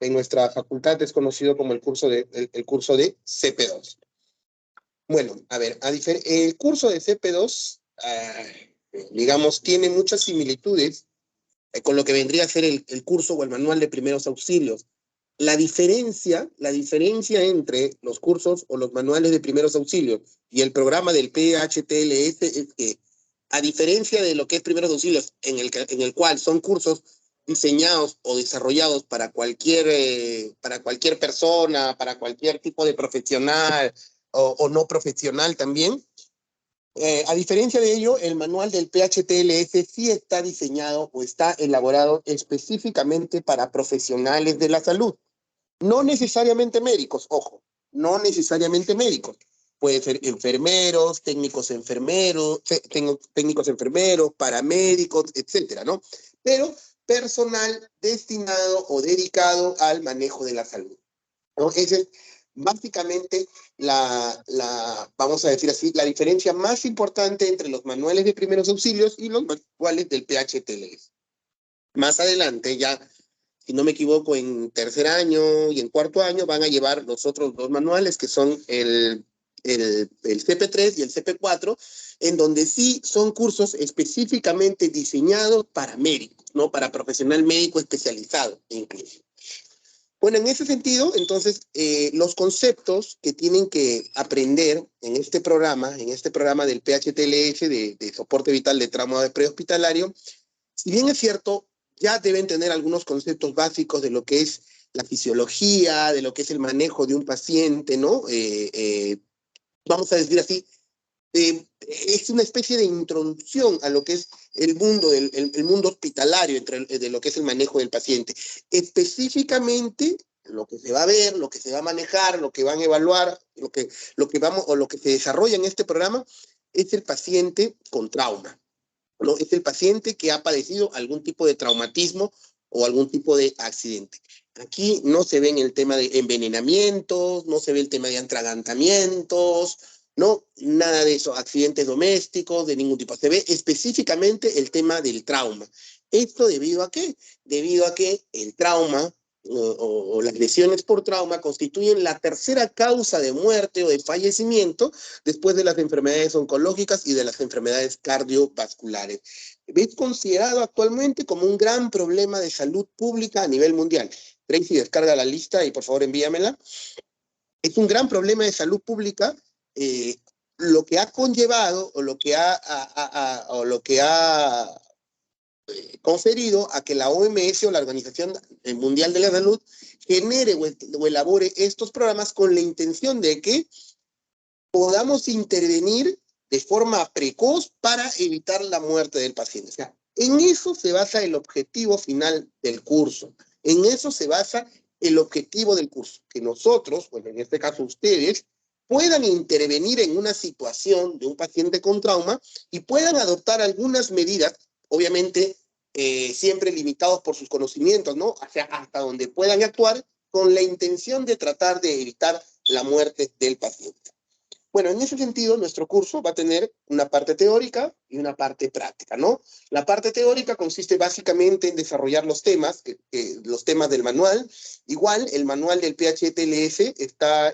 en nuestra facultad es conocido como el curso el curso de CP2. Bueno, a ver, el curso de CP2, digamos, tiene muchas similitudes con lo que vendría a ser el curso o el manual de primeros auxilios. La diferencia entre los cursos o los manuales de primeros auxilios y el programa del PHTLS es que, a diferencia de lo que es primeros auxilios, en el cual son cursos diseñados o desarrollados para cualquier persona, para cualquier tipo de profesional o no profesional también, a diferencia de ello, el manual del PHTLS sí está diseñado o está elaborado específicamente para profesionales de la salud. No necesariamente médicos, ojo, no necesariamente médicos. Puede ser enfermeros, técnicos enfermeros, paramédicos, etcétera, ¿no? Pero personal destinado o dedicado al manejo de la salud, ¿no? Esa es básicamente vamos a decir así, la diferencia más importante entre los manuales de primeros auxilios y los manuales del PHTLS. Más adelante, ya, si no me equivoco, en tercer año y en cuarto año van a llevar los otros dos manuales, que son el CP3 y el CP4, en donde sí son cursos específicamente diseñados para médicos, ¿no? Para profesional médico especializado, incluso. Bueno, en ese sentido, entonces, los conceptos que tienen que aprender en este programa del PHTLS, de soporte vital de trauma prehospitalario, si bien es cierto, ya deben tener algunos conceptos básicos de lo que es la fisiología, de lo que es el manejo de un paciente, ¿no? Vamos a decir así, es una especie de introducción a lo que es el mundo, el mundo hospitalario, de lo que es el manejo del paciente. Específicamente, lo que se va a ver, lo que se va a manejar, lo que van a evaluar, lo que se desarrolla en este programa, es el paciente con trauma, ¿no? Es el paciente que ha padecido algún tipo de traumatismo o algún tipo de accidente. Aquí no se ve el tema de envenenamientos, no se ve el tema de atragantamientos, no, nada de eso, accidentes domésticos, de ningún tipo. Se ve específicamente el tema del trauma. ¿Esto debido a qué? Debido a que el trauma o las lesiones por trauma constituyen la tercera causa de muerte o de fallecimiento después de las enfermedades oncológicas y de las enfermedades cardiovasculares. Es considerado actualmente como un gran problema de salud pública a nivel mundial. Tracy, descarga la lista y por favor envíamela. Es un gran problema de salud pública, lo que ha conllevado o lo que ha conferido a que la OMS o la Organización Mundial de la Salud genere o elabore estos programas con la intención de que podamos intervenir de forma precoz para evitar la muerte del paciente. O sea, en eso se basa el objetivo final del curso. En eso se basa el objetivo del curso. Que nosotros, bueno, en este caso ustedes, puedan intervenir en una situación de un paciente con trauma y puedan adoptar algunas medidas, obviamente siempre limitados por sus conocimientos, ¿no? O sea, hasta donde puedan actuar con la intención de tratar de evitar la muerte del paciente. Bueno, en ese sentido, nuestro curso va a tener una parte teórica y una parte práctica, ¿no? La parte teórica consiste básicamente en desarrollar los temas del manual. Igual, el manual del PHTLS está,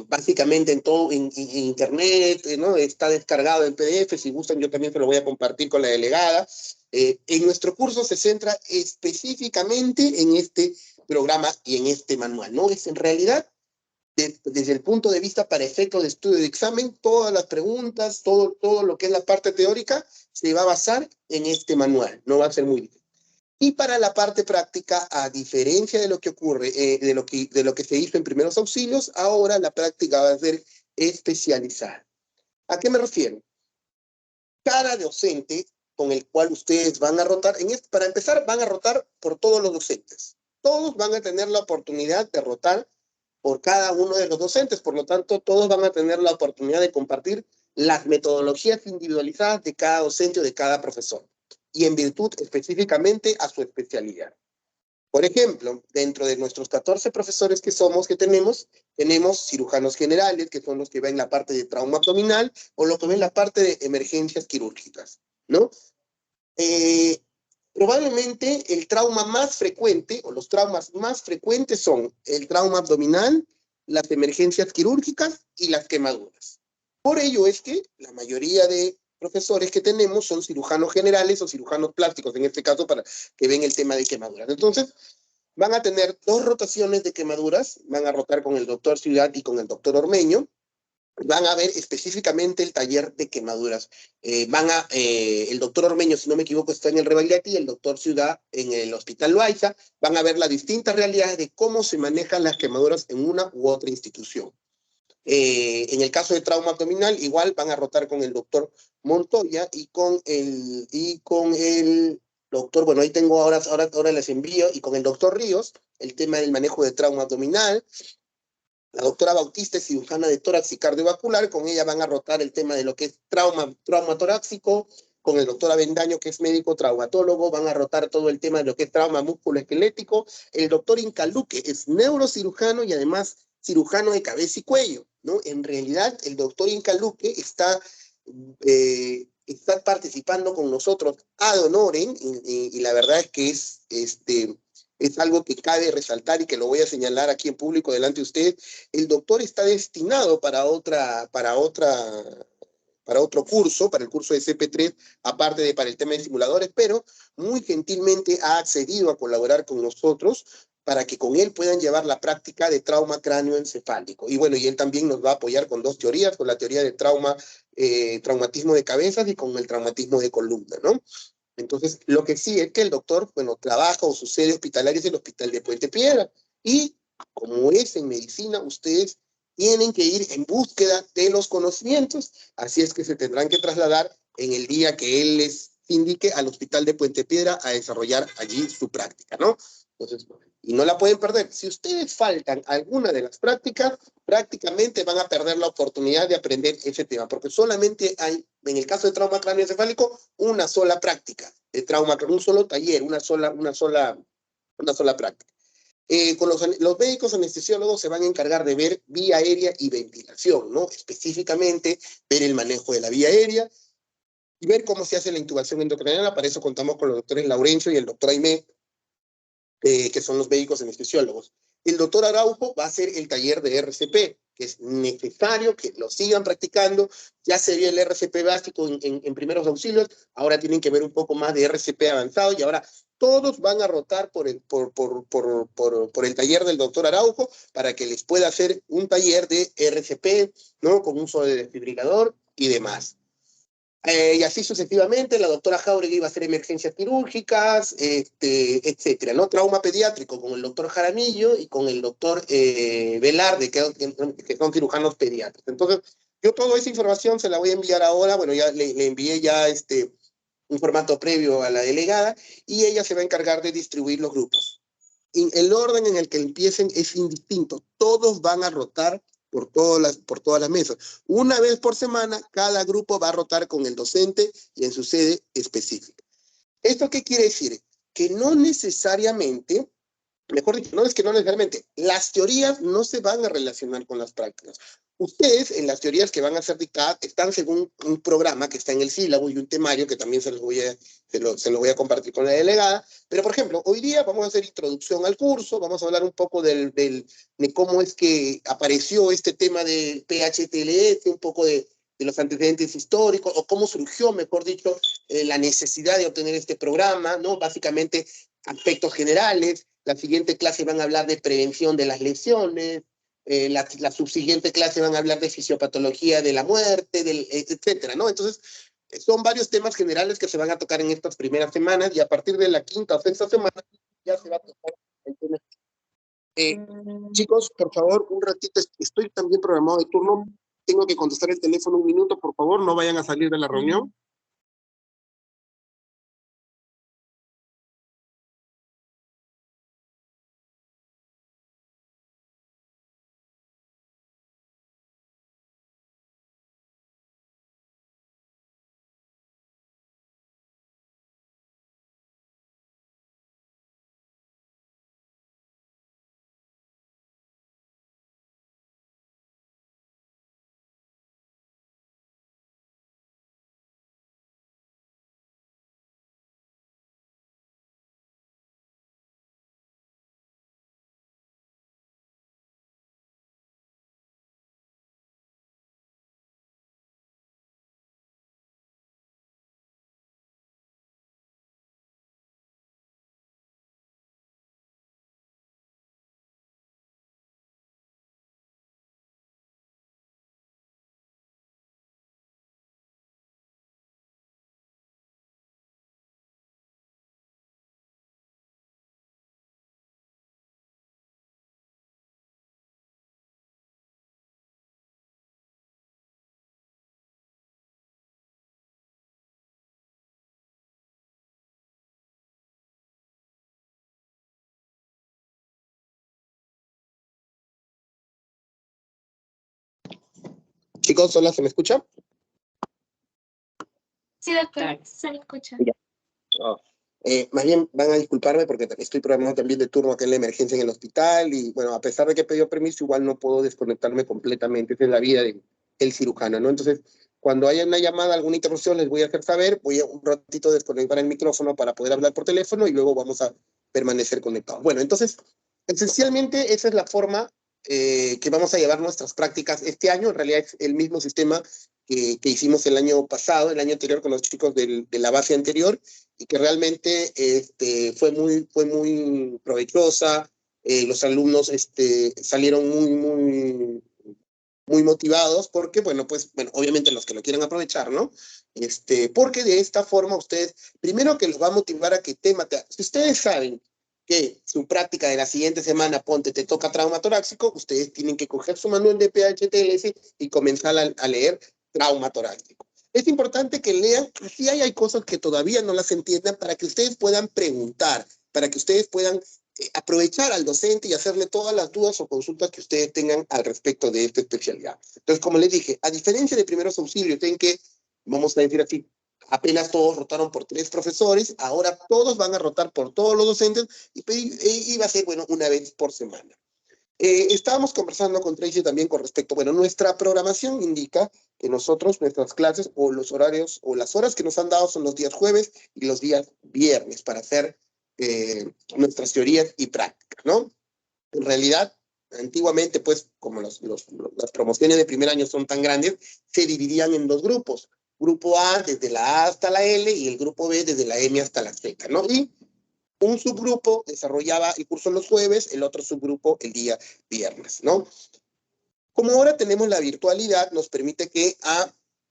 básicamente en internet, ¿no? Está descargado en PDF. Si gustan, yo también se lo voy a compartir con la delegada. En nuestro curso se centra específicamente en este programa y en este manual, ¿no? Es en realidad, desde el punto de vista para efectos de estudio de examen, todas las preguntas, todo lo que es la parte teórica, se va a basar en este manual, no va a ser muy difícil. Y para la parte práctica, a diferencia de lo que ocurre, de lo que se hizo en primeros auxilios, ahora la práctica va a ser especializada. ¿A qué me refiero? Cada docente con el cual ustedes van a rotar, para empezar, van a rotar por todos los docentes. Todos van a tener la oportunidad de rotar por cada uno de los docentes, por lo tanto, todos van a tener la oportunidad de compartir las metodologías individualizadas de cada docente o de cada profesor, y en virtud específicamente a su especialidad. Por ejemplo, dentro de nuestros 14 profesores que tenemos cirujanos generales, que son los que ven la parte de trauma abdominal, o los que ven la parte de emergencias quirúrgicas, ¿no? Probablemente el trauma más frecuente o los traumas más frecuentes son el trauma abdominal, las emergencias quirúrgicas y las quemaduras. Por ello es que la mayoría de profesores que tenemos son cirujanos generales o cirujanos plásticos, en este caso, para que ven el tema de quemaduras. Entonces, van a tener 2 rotaciones de quemaduras, van a rotar con el doctor Ciudad y con el doctor Ormeño, van a ver específicamente el taller de quemaduras. El doctor Ormeño, si no me equivoco, está en el Rebagliati y el doctor Ciudad en el Hospital Loaiza. Van a ver las distintas realidades de cómo se manejan las quemaduras en una u otra institución. En el caso de trauma abdominal, igual van a rotar con el doctor Montoya y con el doctor, bueno, ahí tengo ahora les envío, y con el doctor Ríos, el tema del manejo de trauma abdominal. La doctora Bautista es cirujana de tórax y cardiovascular, con ella van a rotar el tema de lo que es trauma torácico, con el doctor Avendaño, que es médico traumatólogo, van a rotar todo el tema de lo que es trauma musculoesquelético. El doctor Incaluque es neurocirujano y además cirujano de cabeza y cuello, ¿no? En realidad, el doctor Incaluque está participando con nosotros ad honorem, y la verdad es que es algo que cabe resaltar y que lo voy a señalar aquí en público delante de usted. El doctor está destinado para otro curso, para el curso de CP3, aparte de para el tema de simuladores, pero muy gentilmente ha accedido a colaborar con nosotros para que con él puedan llevar la práctica de trauma cráneoencefálico. Y bueno, y él también nos va a apoyar con 2 teorías, con la teoría de traumatismo de cabezas y con el traumatismo de columna, ¿no? Entonces, lo que sí es que el doctor, bueno, trabaja o su sede hospitalaria es el Hospital de Puente Piedra. Y como es en medicina, ustedes tienen que ir en búsqueda de los conocimientos, así es que se tendrán que trasladar en el día que él les indique al Hospital de Puente Piedra a desarrollar allí su práctica, ¿no? Entonces, y no la pueden perder. Si ustedes faltan alguna de las prácticas, prácticamente van a perder la oportunidad de aprender ese tema, porque solamente hay, en el caso de trauma cráneoencefálico, una sola práctica de trauma, un solo taller, una sola práctica. Con los médicos anestesiólogos se van a encargar de ver vía aérea y ventilación, ¿no? Específicamente ver el manejo de la vía aérea y ver cómo se hace la intubación endocrinal. Para eso contamos con los doctores Laurencio y el doctor Aimé, que son los médicos anestesiólogos. El doctor Araujo va a hacer el taller de RCP, que es necesario que lo sigan practicando. Ya se vio el RCP básico en primeros auxilios, ahora tienen que ver un poco más de RCP avanzado y ahora todos van a rotar por el taller del doctor Araujo para que les pueda hacer un taller de RCP, ¿no? Con uso de desfibrilador y demás. Y así sucesivamente, la doctora Jauregui iba a hacer emergencias quirúrgicas, etcétera, ¿no? Trauma pediátrico con el doctor Jaramillo y con el doctor Velarde, que son cirujanos pediatras. Entonces, yo toda esa información se la voy a enviar ahora, bueno, ya le envié ya un formato previo a la delegada, y ella se va a encargar de distribuir los grupos. Y el orden en el que empiecen es indistinto, todos van a rotar por todas las mesas. Una vez por semana, cada grupo va a rotar con el docente y en su sede específica. ¿Esto qué quiere decir? Que no necesariamente, mejor dicho, no es que no necesariamente, las teorías no se van a relacionar con las prácticas. Ustedes, en las teorías que van a ser dictadas, están según un programa que está en el sílabo y un temario que también se lo voy a compartir con la delegada. Pero, por ejemplo, hoy día vamos a hacer introducción al curso, vamos a hablar un poco de cómo es que apareció este tema del PHTLS, un poco de los antecedentes históricos, o cómo surgió, mejor dicho, la necesidad de obtener este programa, ¿no? Básicamente, aspectos generales. La siguiente clase van a hablar de prevención de las lesiones, la subsiguiente clase van a hablar de fisiopatología de la muerte, etcétera, ¿no? Entonces, son varios temas generales que se van a tocar en estas primeras semanas, y a partir de la quinta o sexta semana ya se va a tocar el tema. Eh, Chicos, por favor, un ratito, estoy también programado de turno, tengo que contestar el teléfono un minuto, por favor, no vayan a salir de la reunión. Chicos, hola, ¿se me escucha? Sí, doctor, se le escucha. Ya. Oh. Más bien van a disculparme porque estoy programado también de turno acá en la emergencia en el hospital y bueno, a pesar de que he pedido permiso, igual no puedo desconectarme completamente. Esa es la vida del cirujano, ¿no? Entonces, cuando haya una llamada, alguna interrupción, les voy a hacer saber, voy a un ratito desconectar el micrófono para poder hablar por teléfono y luego vamos a permanecer conectados. Bueno, entonces, esencialmente esa es la forma que vamos a llevar nuestras prácticas este año. En realidad es el mismo sistema que hicimos el año pasado, el año anterior con los chicos de la base anterior y que realmente fue muy provechosa. Los alumnos salieron muy motivados porque, bueno, pues, bueno, obviamente los que lo quieran aprovechar, ¿no? Porque de esta forma ustedes, primero que los va a motivar a que si ustedes saben que su práctica de la siguiente semana, ponte, te toca trauma torácico, ustedes tienen que coger su manual de PHTLS y comenzar a leer trauma torácico. Es importante que lean, si hay cosas que todavía no las entiendan, para que ustedes puedan preguntar, para que ustedes puedan aprovechar al docente y hacerle todas las dudas o consultas que ustedes tengan al respecto de esta especialidad. Entonces, como les dije, a diferencia de primeros auxilios, en que, vamos a decir así, apenas todos rotaron por 3 profesores, ahora todos van a rotar por todos los docentes y va a ser, bueno, una vez por semana. Estábamos conversando con Tracy también con respecto, bueno, nuestra programación indica que nosotros, nuestras clases o los horarios o las horas que nos han dado son los días jueves y los días viernes para hacer nuestras teorías y prácticas, ¿no? En realidad, antiguamente, pues, como las promociones de primer año son tan grandes, se dividían en 2 grupos. Grupo A desde la A hasta la L y el grupo B desde la M hasta la Z, ¿no? Y un subgrupo desarrollaba el curso los jueves, el otro subgrupo el día viernes, ¿no? Como ahora tenemos la virtualidad, nos permite que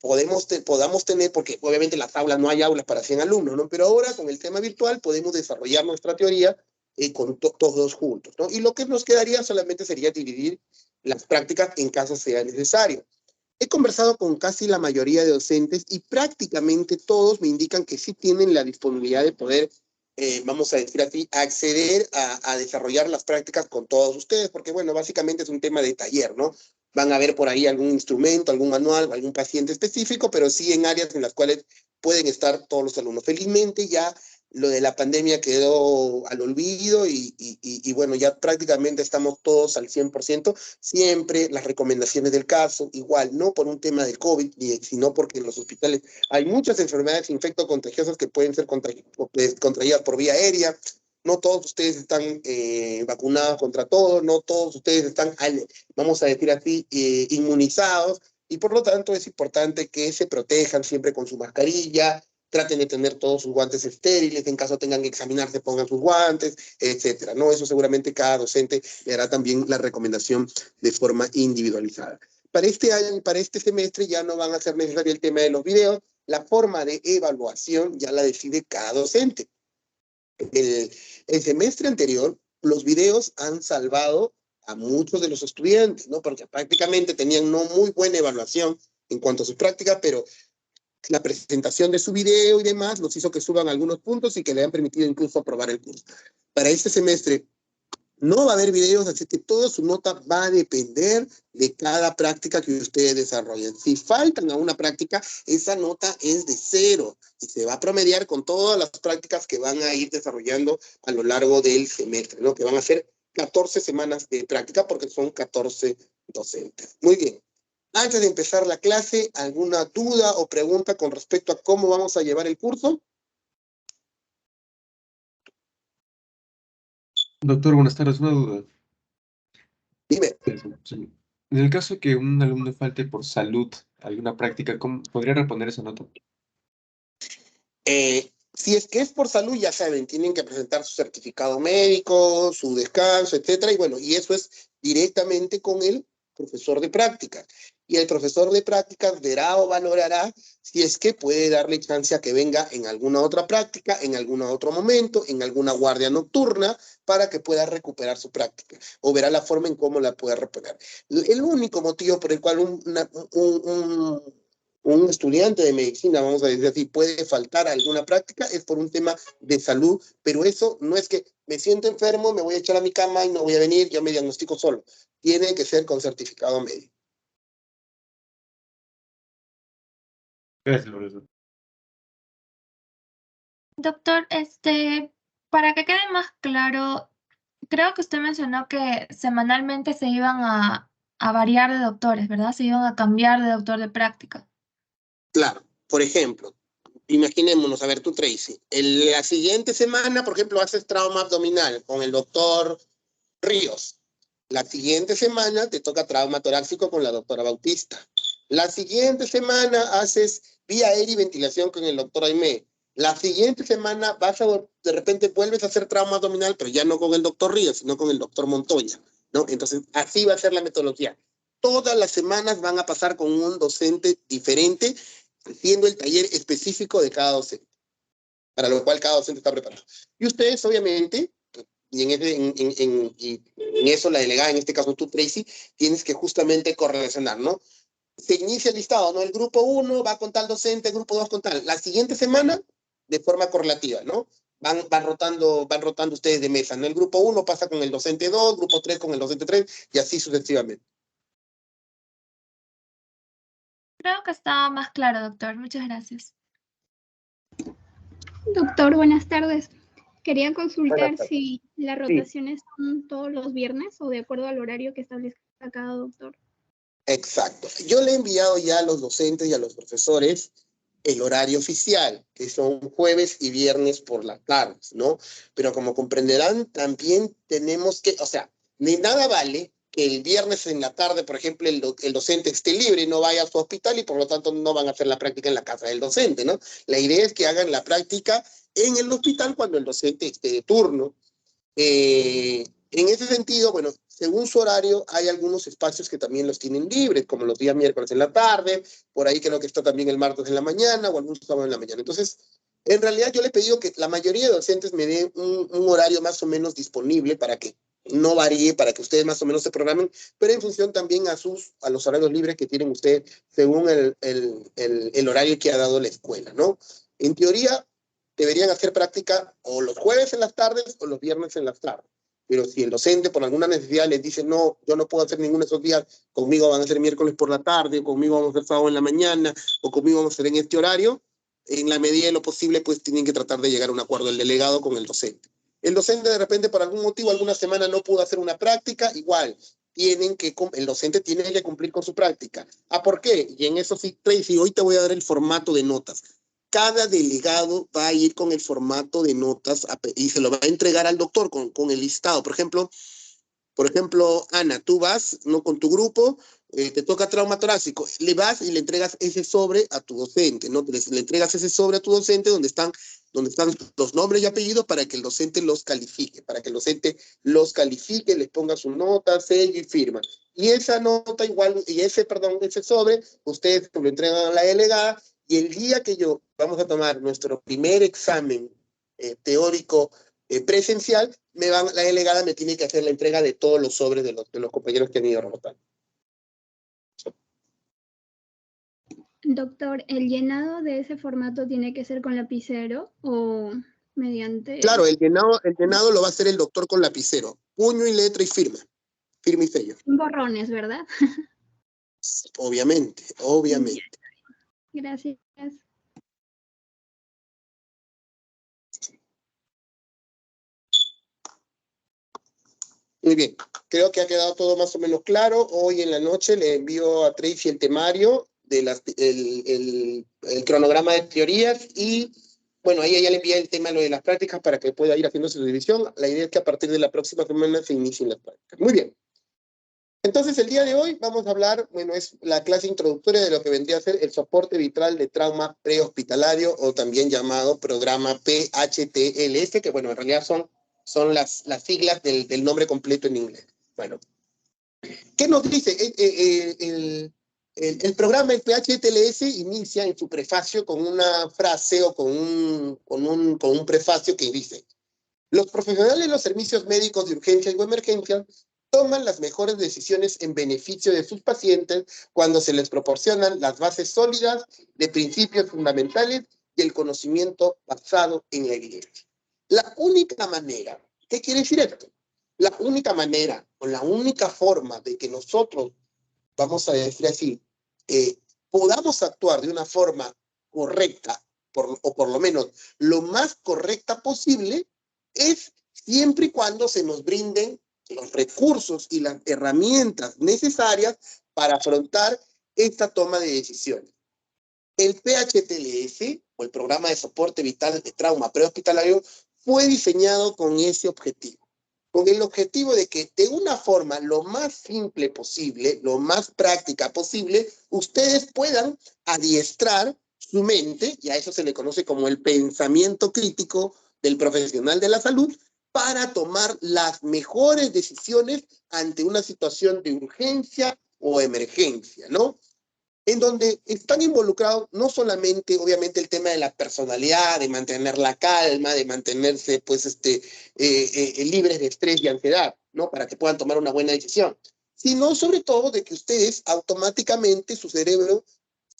podamos tener, porque obviamente en las aulas no hay aulas para 100 alumnos, ¿no? Pero ahora con el tema virtual podemos desarrollar nuestra teoría con todos juntos, ¿no? Y lo que nos quedaría solamente sería dividir las prácticas en caso sea necesario. He conversado con casi la mayoría de docentes y prácticamente todos me indican que sí tienen la disponibilidad de poder, vamos a decir así, acceder a desarrollar las prácticas con todos ustedes, porque bueno, básicamente es un tema de taller, ¿no? Van a ver por ahí algún instrumento, algún manual, algún paciente específico, pero sí en áreas en las cuales pueden estar todos los alumnos. Felizmente ya lo de la pandemia quedó al olvido y bueno, ya prácticamente estamos todos al 100%. Siempre las recomendaciones del caso, igual, no por un tema de COVID, sino porque en los hospitales hay muchas enfermedades infectocontagiosas que pueden ser contraídas por vía aérea. No todos ustedes están vacunados contra todo, no todos ustedes están, vamos a decir así, inmunizados, y por lo tanto es importante que se protejan siempre con su mascarilla, traten de tener todos sus guantes estériles, en caso tengan que examinarse, pongan sus guantes, etcétera, ¿no? Eso seguramente cada docente le hará también la recomendación de forma individualizada. Para este año, para este semestre ya no van a ser necesario el tema de los videos, la forma de evaluación ya la decide cada docente. El semestre anterior, los videos han salvado a muchos de los estudiantes, ¿no? Porque prácticamente tenían no muy buena evaluación en cuanto a sus prácticas, pero la presentación de su video y demás los hizo que suban algunos puntos y que le han permitido incluso aprobar el curso. Para este semestre no va a haber videos, así que toda su nota va a depender de cada práctica que ustedes desarrollen. Si faltan a una práctica, esa nota es de 0 y se va a promediar con todas las prácticas que van a ir desarrollando a lo largo del semestre, ¿no? Que van a ser 14 semanas de práctica porque son 14 docentes. Muy bien. Antes de empezar la clase, ¿alguna duda o pregunta con respecto a cómo vamos a llevar el curso? Doctor, buenas tardes. Una duda. Dime. Sí. En el caso que un alumno falte por salud a alguna práctica, ¿cómo podría reponer esa nota? Si es que es por salud, ya saben, tienen que presentar su certificado médico, su descanso, etcétera, y bueno, y eso es directamente con el profesor de prácticas. Y el profesor de prácticas verá o valorará si es que puede darle chance a que venga en alguna otra práctica, en algún otro momento, en alguna guardia nocturna, para que pueda recuperar su práctica, o verá la forma en cómo la puede reponer. El único motivo por el cual un estudiante de medicina, vamos a decir así, puede faltar a alguna práctica, es por un tema de salud, pero eso no es que me siento enfermo, me voy a echar a mi cama y no voy a venir, yo me diagnostico solo. Tiene que ser con certificado médico. Gracias, profesor. Doctor, para que quede más claro, creo que usted mencionó que semanalmente se iban a variar de doctores, ¿verdad? Se iban a cambiar de doctor de práctica. Claro, por ejemplo, imaginémonos, a ver, tú, Tracy, la siguiente semana, por ejemplo, haces trauma abdominal con el doctor Ríos. La siguiente semana te toca trauma torácico con la doctora Bautista. La siguiente semana haces vía aérea y ventilación con el doctor Aimé. La siguiente semana de repente vuelves a hacer trauma abdominal, pero ya no con el doctor Ríos, sino con el doctor Montoya, ¿no? Entonces, así va a ser la metodología. Todas las semanas van a pasar con un docente diferente, siendo el taller específico de cada docente, para lo cual cada docente está preparado. Y ustedes, obviamente, y en eso la delegada, en este caso tú, Tracy, tienes que justamente correlacionar, ¿no? Se inicia el listado, ¿no? El grupo 1 va con tal docente, el grupo 2 con tal. La siguiente semana, de forma correlativa, ¿no? Van rotando ustedes de mesa, ¿no? El grupo 1 pasa con el docente 2, grupo 3 con el docente 3, y así sucesivamente. Creo que está más claro, doctor. Muchas gracias. Doctor, buenas tardes. Quería consultar Buenas tardes. si las rotaciones son todos los viernes o de acuerdo al horario que establezca cada doctor. Exacto. Yo le he enviado ya a los docentes y a los profesores el horario oficial, que son jueves y viernes por las tardes, ¿no? Pero como comprenderán, también tenemos que, o sea, de nada vale que el viernes en la tarde, por ejemplo, el docente esté libre y no vaya a su hospital y por lo tanto no van a hacer la práctica en la casa del docente, ¿no? La idea es que hagan la práctica en el hospital cuando el docente esté de turno. En ese sentido, bueno, según su horario, hay algunos espacios que también los tienen libres, como los días miércoles en la tarde, por ahí creo que está también el martes en la mañana o algún sábado en la mañana. Entonces, en realidad yo le he pedido que la mayoría de docentes me den un horario más o menos disponible para que no varíe, para que ustedes más o menos se programen, pero en función también a los horarios libres que tienen ustedes según el horario que ha dado la escuela, ¿no? En teoría, deberían hacer práctica o los jueves en las tardes o los viernes en las tardes. Pero si el docente por alguna necesidad les dice, no, yo no puedo hacer ninguno de esos días, conmigo van a ser miércoles por la tarde, o conmigo vamos a hacer sábado en la mañana, o conmigo vamos a hacer en este horario, en la medida de lo posible, pues tienen que tratar de llegar a un acuerdo del delegado con el docente. El docente de repente por algún motivo, alguna semana no pudo hacer una práctica, igual, el docente tiene que cumplir con su práctica. ¿Ah, por qué? Y en eso sí, Tracy, hoy te voy a dar el formato de notas. Cada delegado va a ir con el formato de notas y se lo va a entregar al doctor con el listado. Por ejemplo, Ana, tú vas, ¿no? Con tu grupo, te toca trauma torácico, le vas y le entregas ese sobre a tu docente, ¿no? Le entregas ese sobre a tu docente donde están los nombres y apellidos para que el docente los califique, les ponga su nota, sello y firma. Y esa nota igual, ese sobre, ustedes lo entregan a la delegada y el día que vamos a tomar nuestro primer examen teórico presencial, la delegada me tiene que hacer la entrega de todos los sobres de los compañeros que han ido rotando. Doctor, ¿el llenado de ese formato tiene que ser con lapicero o mediante...? Claro, el llenado lo va a hacer el doctor con lapicero, puño y letra y firma y sello. Sin borrones, ¿verdad? Obviamente. Gracias. Muy bien, creo que ha quedado todo más o menos claro. Hoy en la noche le envío a Tracy el temario, el cronograma de teorías y, bueno, ahí ya le envié el tema lo de las prácticas para que pueda ir haciendo su división. La idea es que a partir de la próxima semana se inicien las prácticas. Muy bien. Entonces, el día de hoy vamos a hablar, bueno, es la clase introductoria de lo que vendría a ser el soporte vitral de trauma prehospitalario o también llamado programa PHTLS, que bueno, en realidad son las siglas del nombre completo en inglés. Bueno, ¿qué nos dice? El programa, el PHTLS, inicia en su prefacio con una frase o con un prefacio que dice: los profesionales de los servicios médicos de urgencia o emergencia toman las mejores decisiones en beneficio de sus pacientes cuando se les proporcionan las bases sólidas de principios fundamentales y el conocimiento basado en la evidencia. La única manera, ¿qué quiere decir esto? La única manera o la única forma de que nosotros, vamos a decir así, podamos actuar de una forma correcta, o por lo menos lo más correcta posible, es siempre y cuando se nos brinden los recursos y las herramientas necesarias para afrontar esta toma de decisiones. El PHTLS, o el Programa de Soporte Vital de Trauma Prehospitalario, fue diseñado con ese objetivo, con el objetivo de que de una forma lo más simple posible, lo más práctica posible, ustedes puedan adiestrar su mente, y a eso se le conoce como el pensamiento crítico del profesional de la salud, para tomar las mejores decisiones ante una situación de urgencia o emergencia, ¿no? En donde están involucrados no solamente, obviamente, el tema de la personalidad, de mantener la calma, de mantenerse, pues, libres de estrés y ansiedad, ¿no? Para que puedan tomar una buena decisión, sino sobre todo de que ustedes automáticamente, su cerebro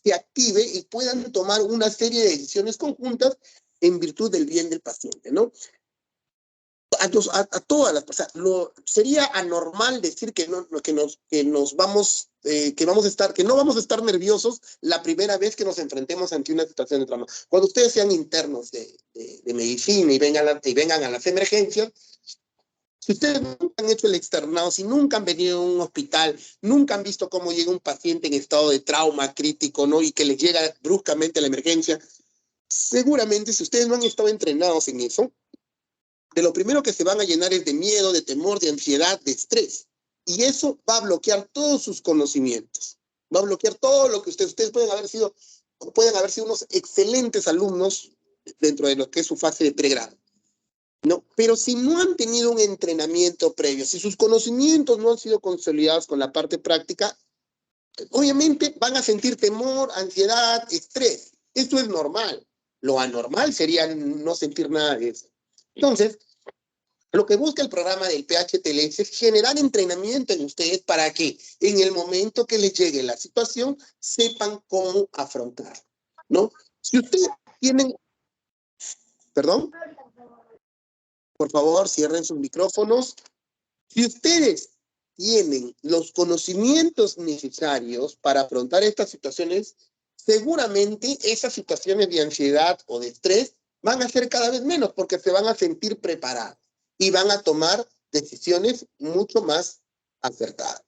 se active y puedan tomar una serie de decisiones conjuntas en virtud del bien del paciente, ¿no? A todas las personas. Sería anormal decir que no vamos a estar nerviosos la primera vez que nos enfrentemos ante una situación de trauma. Cuando ustedes sean internos de medicina y vengan a las emergencias, si ustedes nunca han hecho el externado, si nunca han venido a un hospital, nunca han visto cómo llega un paciente en estado de trauma crítico, ¿no? Y que les llega bruscamente la emergencia, seguramente si ustedes no han estado entrenados en eso, de lo primero que se van a llenar es de miedo, de temor, de ansiedad, de estrés. Y eso va a bloquear todos sus conocimientos. Va a bloquear todo lo que ustedes pueden haber sido unos excelentes alumnos dentro de lo que es su fase de pregrado, ¿no? Pero si no han tenido un entrenamiento previo, si sus conocimientos no han sido consolidados con la parte práctica, obviamente van a sentir temor, ansiedad, estrés. Esto es normal. Lo anormal sería no sentir nada de eso. Entonces, lo que busca el programa del PHTLS es generar entrenamiento en ustedes para que en el momento que les llegue la situación sepan cómo afrontar, ¿no? Si ustedes tienen... Perdón. Por favor, cierren sus micrófonos. Si ustedes tienen los conocimientos necesarios para afrontar estas situaciones, seguramente esas situaciones de ansiedad o de estrés van a ser cada vez menos porque se van a sentir preparados y van a tomar decisiones mucho más acertadas.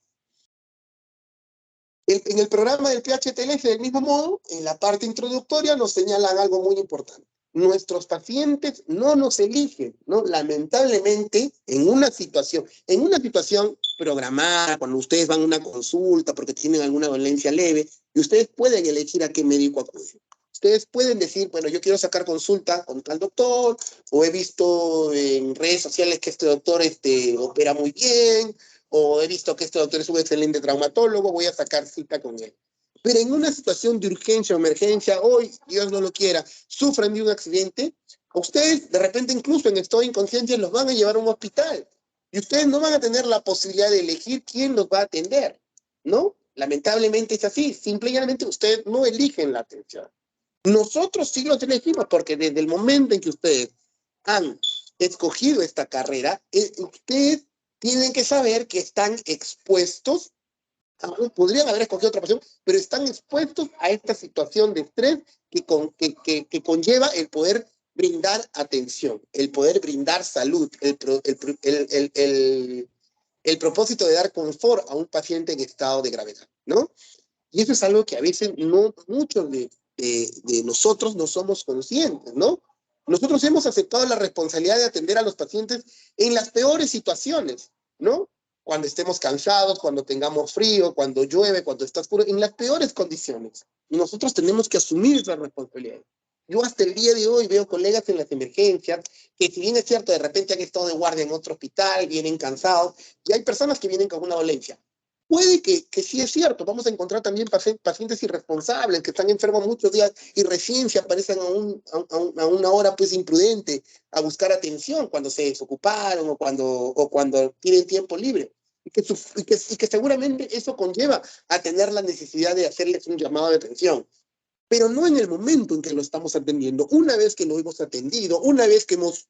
En el programa del PHTLS, del mismo modo, en la parte introductoria nos señalan algo muy importante. Nuestros pacientes no nos eligen, ¿no? Lamentablemente, en una situación programada, cuando ustedes van a una consulta porque tienen alguna dolencia leve, y ustedes pueden elegir a qué médico acudir. Ustedes pueden decir, bueno, yo quiero sacar consulta con tal doctor, o he visto en redes sociales que este doctor opera muy bien, o he visto que este doctor es un excelente traumatólogo, voy a sacar cita con él. Pero en una situación de urgencia o emergencia, hoy, Dios no lo quiera, sufren de un accidente, ustedes de repente incluso en estado de inconsciencia los van a llevar a un hospital. Y ustedes no van a tener la posibilidad de elegir quién los va a atender, ¿no? Lamentablemente es así. Simple y llanamente ustedes no eligen la atención. Nosotros sí los elegimos porque desde el momento en que ustedes han escogido esta carrera, ustedes tienen que saber que están expuestos, podrían haber escogido otra opción, pero están expuestos a esta situación de estrés que conlleva el poder brindar atención, el poder brindar salud, el propósito de dar confort a un paciente en estado de gravedad, ¿no? Y eso es algo que a veces muchos de nosotros no somos conscientes, ¿no? Nosotros hemos aceptado la responsabilidad de atender a los pacientes en las peores situaciones, ¿no? Cuando estemos cansados, cuando tengamos frío, cuando llueve, cuando está oscuro, en las peores condiciones. Y nosotros tenemos que asumir esa responsabilidad. Yo hasta el día de hoy veo colegas en las emergencias que, si bien es cierto, de repente han estado de guardia en otro hospital, vienen cansados, y hay personas que vienen con una dolencia. Puede que sí es cierto, vamos a encontrar también pacientes irresponsables que están enfermos muchos días y recién se aparecen a una hora pues imprudente a buscar atención cuando se desocuparon o cuando tienen tiempo libre. Y que seguramente eso conlleva a tener la necesidad de hacerles un llamado de atención. Pero no en el momento en que lo estamos atendiendo. Una vez que lo hemos atendido, una vez que hemos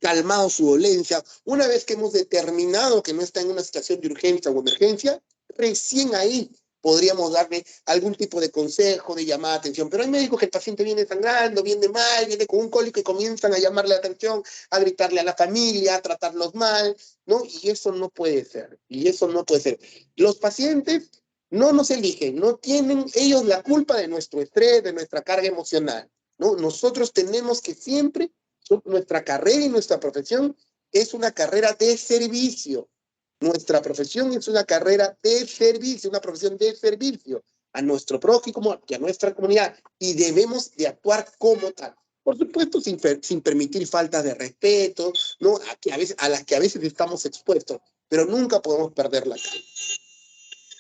calmado su dolencia, una vez que hemos determinado que no está en una situación de urgencia o emergencia, recién ahí podríamos darle algún tipo de consejo, de llamada de atención. Pero hay médicos que el paciente viene sangrando, viene mal, viene con un cólico y comienzan a llamarle la atención, a gritarle a la familia, a tratarlos mal, ¿no? Y eso no puede ser, y eso no puede ser. Los pacientes no nos eligen, no tienen ellos la culpa de nuestro estrés, de nuestra carga emocional, ¿no? Nosotros tenemos que siempre, nuestra carrera y nuestra profesión es una carrera de servicio. Nuestra profesión es una carrera de servicio, una profesión de servicio a nuestro prójimo y a nuestra comunidad, y debemos de actuar como tal. Por supuesto, sin permitir faltas de respeto, ¿no? A las que a veces estamos expuestos, pero nunca podemos perder la calma.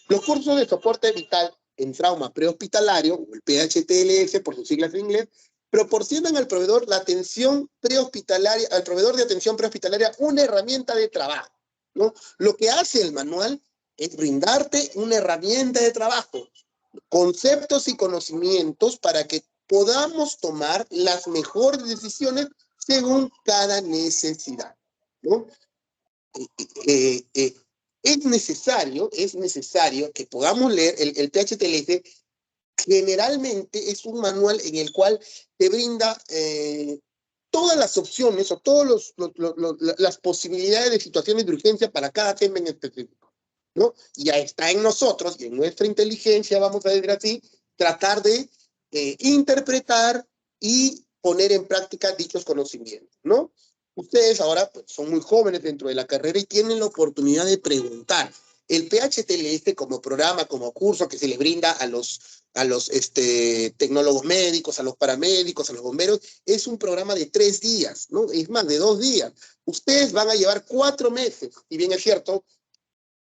Los cursos de soporte vital en trauma prehospitalario, o el PHTLS por sus siglas en inglés, proporcionan al proveedor la atención prehospitalaria, al proveedor de atención prehospitalaria una herramienta de trabajo, ¿no? Lo que hace el manual es brindarte una herramienta de trabajo, conceptos y conocimientos para que podamos tomar las mejores decisiones según cada necesidad, ¿no? Es necesario que podamos leer el PHTLS. Generalmente es un manual en el cual te brinda todas las opciones o todas las posibilidades de situaciones de urgencia para cada tema en específico, ¿no? Ya está en nosotros y en nuestra inteligencia, vamos a decir así, tratar de interpretar y poner en práctica dichos conocimientos, ¿no? Ustedes ahora pues, son muy jóvenes dentro de la carrera y tienen la oportunidad de preguntar. El PHTLS como programa, como curso que se le brinda a los tecnólogos médicos, a los paramédicos, a los bomberos, es un programa de 3 días, ¿no? Es más, de 2 días. Ustedes van a llevar 4 meses, y bien es cierto,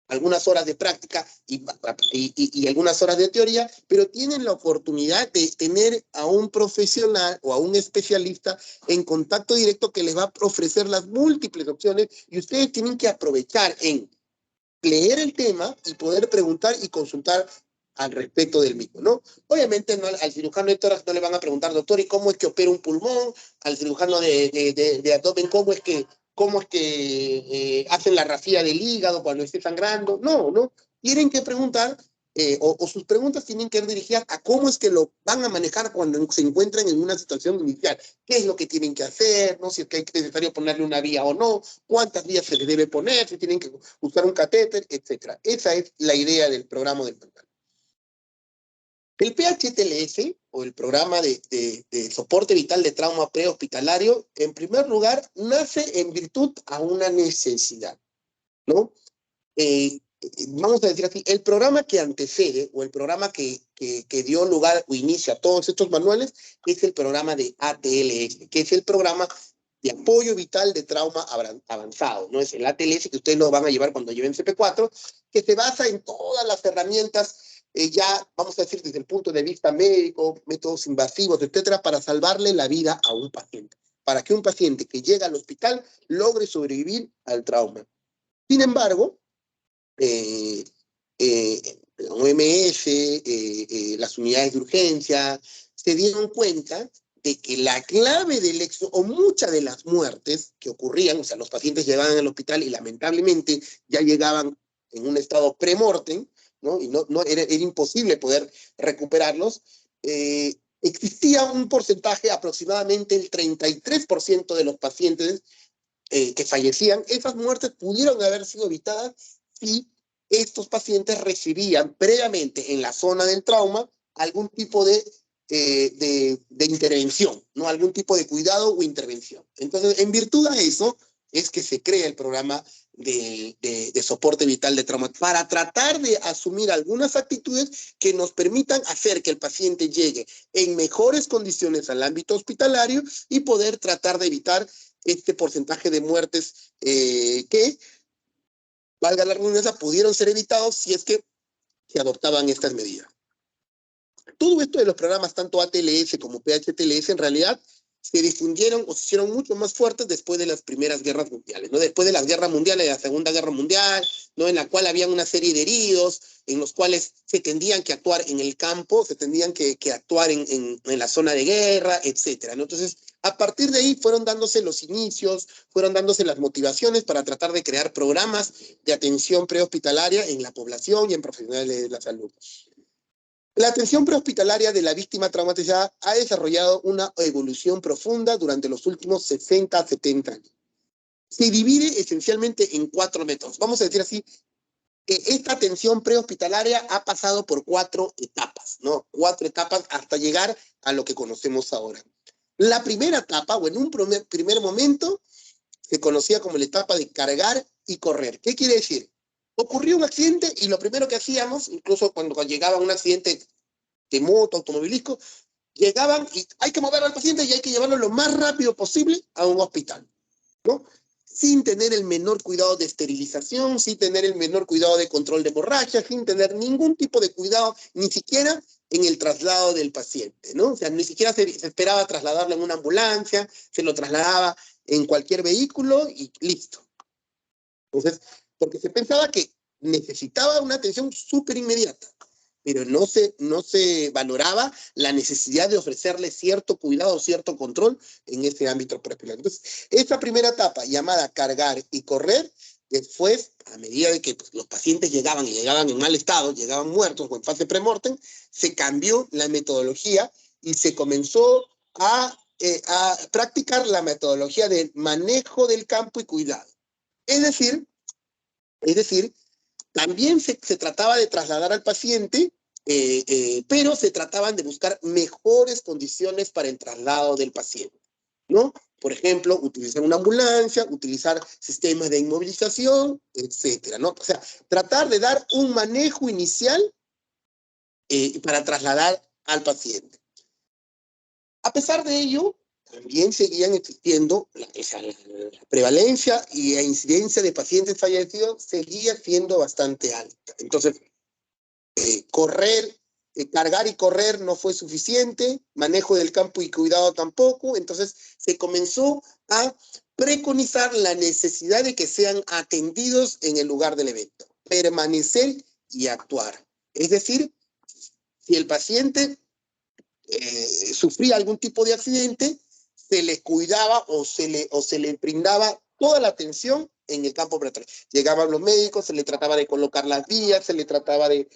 algunas horas de práctica y algunas horas de teoría, pero tienen la oportunidad de tener a un profesional o a un especialista en contacto directo que les va a ofrecer las múltiples opciones, y ustedes tienen que aprovechar en leer el tema y poder preguntar y consultar al respecto del mismo, ¿no? Obviamente no, al cirujano de tórax no le van a preguntar, doctor, ¿y cómo es que opera un pulmón? Al cirujano de abdomen, ¿cómo es que hacen la rafía del hígado cuando esté sangrando? No, no. Tienen que preguntar, o sus preguntas tienen que ir dirigidas a cómo es que lo van a manejar cuando se encuentran en una situación inicial. ¿Qué es lo que tienen que hacer? ¿No? Si es que es necesario ponerle una vía o no, cuántas vías se les debe poner, si tienen que usar un catéter, etc. Esa es la idea del programa del manual. El PHTLS, o el programa de soporte vital de trauma prehospitalario, en primer lugar, nace en virtud a una necesidad, ¿no? Vamos a decir así, el programa que antecede, o el programa que dio lugar o inicia a todos estos manuales, es el programa de ATLS, que es el programa de apoyo vital de trauma avanzado, ¿no? Es el ATLS que ustedes lo van a llevar cuando lleven CP4, que se basa en todas las herramientas ya, vamos a decir, desde el punto de vista médico, métodos invasivos, etcétera, para salvarle la vida a un paciente, para que un paciente que llega al hospital logre sobrevivir al trauma. Sin embargo, la OMS, las unidades de urgencia, se dieron cuenta de que la clave del éxito, o muchas de las muertes que ocurrían, o sea, los pacientes llegaban al hospital y lamentablemente ya llegaban en un estado pre-mortem, ¿no? Y era imposible poder recuperarlos, existía un porcentaje, aproximadamente el 33% de los pacientes que fallecían. Esas muertes pudieron haber sido evitadas si estos pacientes recibían previamente en la zona del trauma algún tipo de intervención, ¿no? Algún tipo de cuidado o intervención. Entonces, en virtud a eso, es que se crea el programa de soporte vital de trauma, para tratar de asumir algunas actitudes que nos permitan hacer que el paciente llegue en mejores condiciones al ámbito hospitalario y poder tratar de evitar este porcentaje de muertes que, valga la redundancia, pudieron ser evitados si es que se adoptaban estas medidas. Todo esto de los programas, tanto ATLS como PHTLS, en realidad se difundieron o se hicieron mucho más fuertes después de las primeras guerras mundiales, ¿no? Después de las guerras mundiales, de la Segunda Guerra Mundial, ¿no? En la cual había una serie de heridos, en los cuales se tendrían que actuar en el campo, se tendrían que actuar en la zona de guerra, etcétera, ¿no? Entonces, a partir de ahí fueron dándose los inicios, fueron dándose las motivaciones para tratar de crear programas de atención prehospitalaria en la población y en profesionales de la salud. La atención prehospitalaria de la víctima traumatizada ha desarrollado una evolución profunda durante los últimos 60 a 70 años. Se divide esencialmente en 4 métodos. Vamos a decir así, que esta atención prehospitalaria ha pasado por 4 etapas, ¿no? 4 etapas hasta llegar a lo que conocemos ahora. La primera etapa, o en un primer momento, se conocía como la etapa de cargar y correr. ¿Qué quiere decir? Ocurrió un accidente y lo primero que hacíamos, incluso cuando llegaba un accidente de moto, automovilismo, llegaban y hay que mover al paciente y hay que llevarlo lo más rápido posible a un hospital, ¿no? Sin tener el menor cuidado de esterilización, sin tener el menor cuidado de control de hemorragia, sin tener ningún tipo de cuidado, ni siquiera en el traslado del paciente, ¿no? O sea, ni siquiera se esperaba trasladarlo en una ambulancia, se lo trasladaba en cualquier vehículo y listo. Entonces, porque se pensaba que necesitaba una atención súper inmediata, pero no se valoraba la necesidad de ofrecerle cierto cuidado, cierto control en ese ámbito prehospitalario. Entonces, esa primera etapa, llamada cargar y correr, después, a medida de que los pacientes llegaban en mal estado, llegaban muertos o en fase premortem, se cambió la metodología y se comenzó a practicar la metodología de manejo del campo y cuidado. Es decir, también se trataba de trasladar al paciente, pero se trataban de buscar mejores condiciones para el traslado del paciente, ¿no? Por ejemplo, utilizar una ambulancia, utilizar sistemas de inmovilización, etcétera, ¿no? O sea, tratar de dar un manejo inicial para trasladar al paciente. A pesar de ello, también seguían existiendo, la prevalencia y la incidencia de pacientes fallecidos seguía siendo bastante alta. Entonces, cargar y correr no fue suficiente, manejo del campo y cuidado tampoco, entonces se comenzó a preconizar la necesidad de que sean atendidos en el lugar del evento, permanecer y actuar. Es decir, si el paciente sufría algún tipo de accidente, se le cuidaba o se le brindaba toda la atención en el campo prehospitalario. Llegaban los médicos, se le trataba de colocar las vías, se le trataba de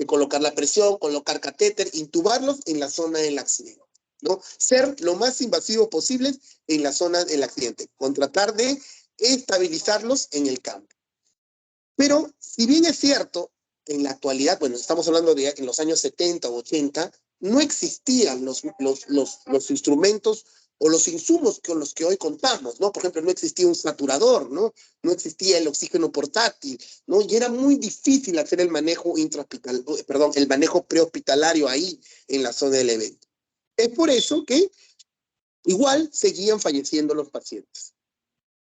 colocar la presión, colocar catéter, intubarlos en la zona del accidente, ¿no? Ser lo más invasivo posible en la zona del accidente, con tratar de estabilizarlos en el campo. Pero, si bien es cierto, en la actualidad, bueno, estamos hablando de en los años 70 o 80, no existían los instrumentos o los insumos con los que hoy contamos, ¿no? Por ejemplo, no existía un saturador, ¿no? No existía el oxígeno portátil, ¿no? Y era muy difícil hacer el manejo el manejo prehospitalario ahí, en la zona del evento. Es por eso que igual seguían falleciendo los pacientes.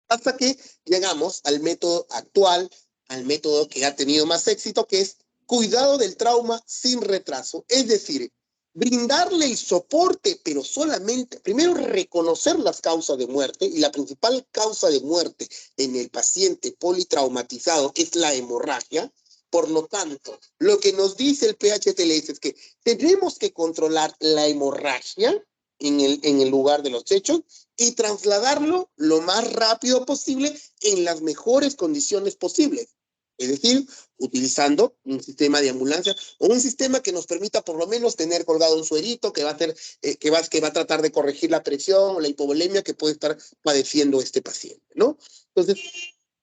Hasta que llegamos al método actual, al método que ha tenido más éxito, que es cuidado del trauma sin retraso. Es decir, brindarle el soporte, pero solamente, primero reconocer las causas de muerte, y la principal causa de muerte en el paciente politraumatizado es la hemorragia. Por lo tanto, lo que nos dice el PHTLS es que tenemos que controlar la hemorragia en el lugar de los hechos y trasladarlo lo más rápido posible en las mejores condiciones posibles. Es decir, utilizando un sistema de ambulancia o un sistema que nos permita por lo menos tener colgado un suerito que va a hacer, que va a tratar de corregir la presión o la hipovolemia que puede estar padeciendo este paciente, ¿no? Entonces,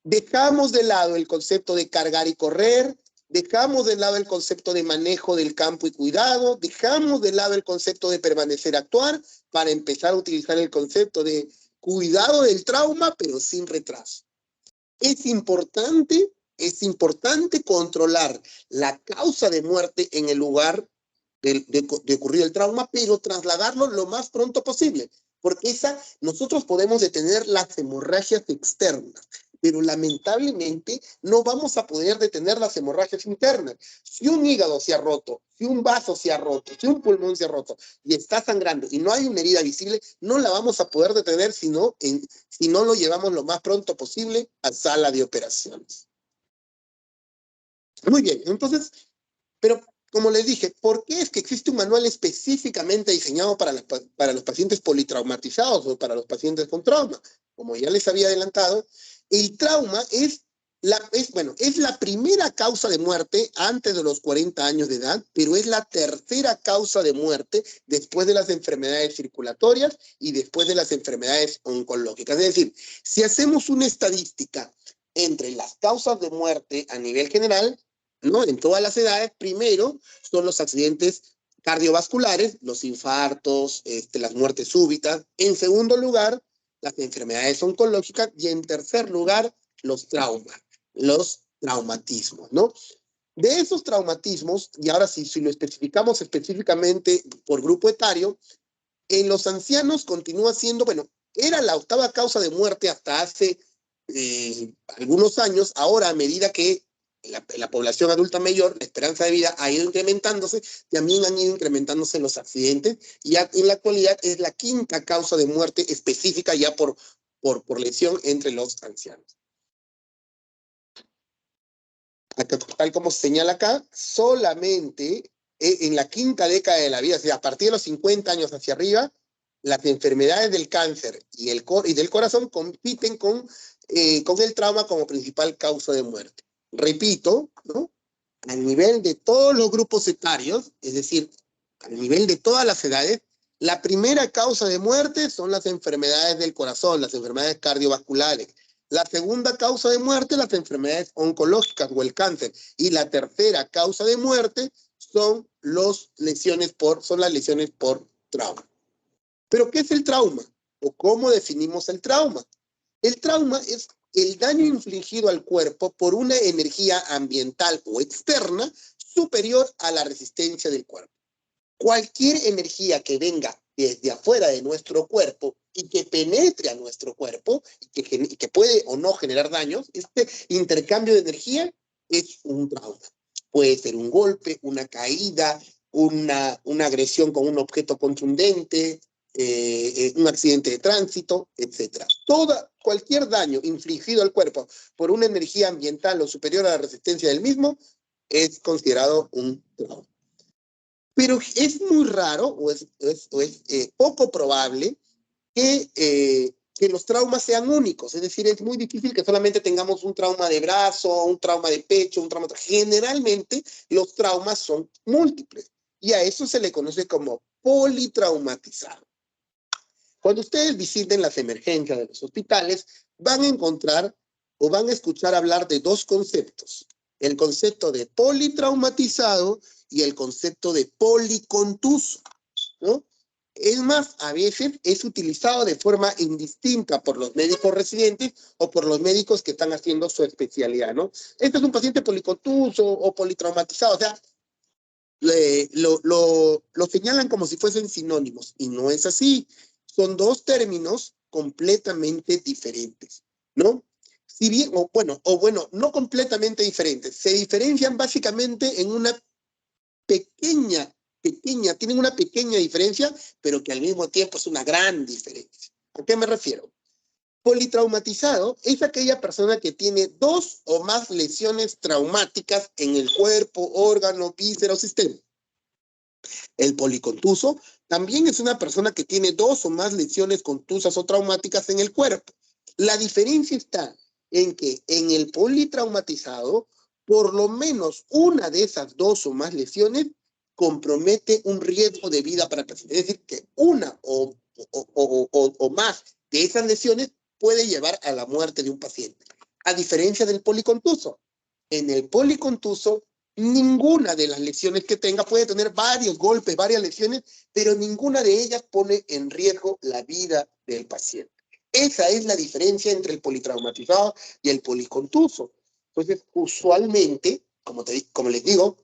dejamos de lado el concepto de cargar y correr, dejamos de lado el concepto de manejo del campo y cuidado, dejamos de lado el concepto de permanecer actuar para empezar a utilizar el concepto de cuidado del trauma, pero sin retraso. Es importante controlar la causa de muerte en el lugar de ocurrir el trauma, pero trasladarlo lo más pronto posible, porque nosotros podemos detener las hemorragias externas, pero lamentablemente no vamos a poder detener las hemorragias internas. Si un hígado se ha roto, si un vaso se ha roto, si un pulmón se ha roto y está sangrando y no hay una herida visible, no la vamos a poder detener si no lo llevamos lo más pronto posible a sala de operaciones. Muy bien, entonces, pero como les dije, ¿por qué es que existe un manual específicamente diseñado para los pacientes politraumatizados o para los pacientes con trauma? Como ya les había adelantado, el trauma es la primera causa de muerte antes de los 40 años de edad, pero es la tercera causa de muerte después de las enfermedades circulatorias y después de las enfermedades oncológicas. Es decir, si hacemos una estadística entre las causas de muerte a nivel general, ¿no? En todas las edades, primero son los accidentes cardiovasculares, los infartos, las muertes súbitas. En segundo lugar, las enfermedades oncológicas. Y en tercer lugar, los traumas, los traumatismos, ¿no? De esos traumatismos, y ahora si lo especificamos específicamente por grupo etario, en los ancianos continúa siendo, bueno, era la octava causa de muerte hasta hace algunos años. Ahora, a medida que la población adulta mayor, la esperanza de vida ha ido incrementándose, también han ido incrementándose los accidentes, y en la actualidad es la quinta causa de muerte específica ya por lesión entre los ancianos. Tal como se señala acá, solamente en la quinta década de la vida, o sea, a partir de los 50 años hacia arriba, las enfermedades del cáncer y del corazón compiten con el trauma como principal causa de muerte. Repito, ¿no? A nivel de todos los grupos etarios, es decir, a nivel de todas las edades, la primera causa de muerte son las enfermedades del corazón, las enfermedades cardiovasculares. La segunda causa de muerte, las enfermedades oncológicas o el cáncer. Y la tercera causa de muerte son las lesiones por trauma. ¿Pero qué es el trauma? ¿O cómo definimos el trauma? El trauma es el daño infligido al cuerpo por una energía ambiental o externa superior a la resistencia del cuerpo. Cualquier energía que venga desde afuera de nuestro cuerpo y que penetre a nuestro cuerpo y que puede o no generar daños, este intercambio de energía es un trauma. Puede ser un golpe, una caída, una agresión con un objeto contundente, un accidente de tránsito, etc. Cualquier daño infligido al cuerpo por una energía ambiental o superior a la resistencia del mismo es considerado un trauma. Pero es muy raro o es poco probable que los traumas sean únicos. Es decir, es muy difícil que solamente tengamos un trauma de brazo, un trauma de pecho, un trauma... Generalmente los traumas son múltiples y a eso se le conoce como politraumatizado. Cuando ustedes visiten las emergencias de los hospitales, van a encontrar o van a escuchar hablar de dos conceptos. El concepto de politraumatizado y el concepto de policontuso, ¿no? Es más, a veces es utilizado de forma indistinta por los médicos residentes o por los médicos que están haciendo su especialidad, ¿no? Este es un paciente policontuso o politraumatizado, o sea, lo señalan como si fuesen sinónimos, y no es así. Son dos términos completamente diferentes, ¿no? Si bien, no completamente diferentes, se diferencian básicamente en una tienen una pequeña diferencia, pero que al mismo tiempo es una gran diferencia. ¿A qué me refiero? Politraumatizado es aquella persona que tiene dos o más lesiones traumáticas en el cuerpo, órgano, víscera o sistema. El policontuso también es una persona que tiene dos o más lesiones contusas o traumáticas en el cuerpo. La diferencia está en que en el politraumatizado, por lo menos una de esas dos o más lesiones compromete un riesgo de vida para el paciente. Es decir, que una o más de esas lesiones puede llevar a la muerte de un paciente. A diferencia del policontuso. En el policontuso, ninguna de las lesiones que tenga puede tener varios golpes, varias lesiones, pero ninguna de ellas pone en riesgo la vida del paciente. Esa es la diferencia entre el politraumatizado y el policontuso. Entonces, usualmente, como les digo,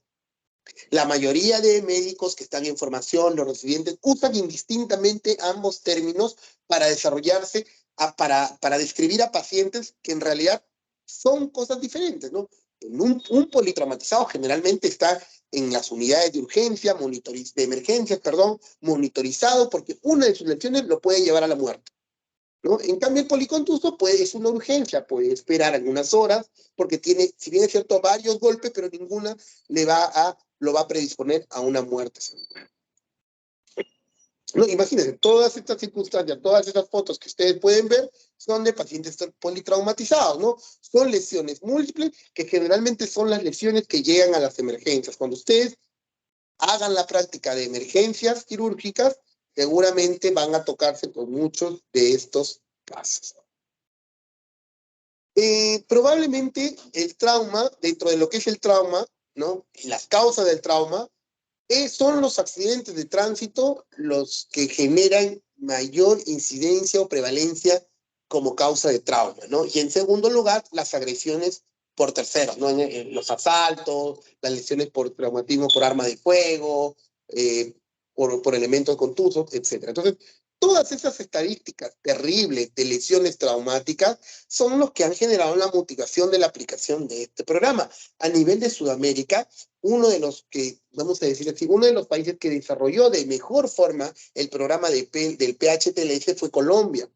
la mayoría de médicos que están en formación, los residentes, usan indistintamente ambos términos para desarrollarse para describir a pacientes que en realidad son cosas diferentes, ¿no? Un politraumatizado generalmente está en las unidades de urgencia, de emergencias, perdón, monitorizado, porque una de sus lesiones lo puede llevar a la muerte, ¿no? En cambio, el policontuso es una urgencia, puede esperar algunas horas, porque tiene, si bien es cierto, varios golpes, pero ninguna lo va a predisponer a una muerte. No, imagínense, todas estas circunstancias, todas estas fotos que ustedes pueden ver son de pacientes politraumatizados, ¿no? Son lesiones múltiples, que generalmente son las lesiones que llegan a las emergencias. Cuando ustedes hagan la práctica de emergencias quirúrgicas, seguramente van a tocarse con muchos de estos casos. Probablemente el trauma, dentro de lo que es el trauma, ¿no? Y las causas del trauma, son los accidentes de tránsito los que generan mayor incidencia o prevalencia como causa de trauma, ¿no? Y en segundo lugar, las agresiones por terceros, ¿no? Los asaltos, las lesiones por traumatismo por arma de fuego, por elementos contusos, etc. Entonces, todas esas estadísticas terribles de lesiones traumáticas son los que han generado la motivación de la aplicación de este programa. A nivel de Sudamérica, uno de los que, vamos a decir así, uno de los países que desarrolló de mejor forma el programa del PHTLS fue Colombia.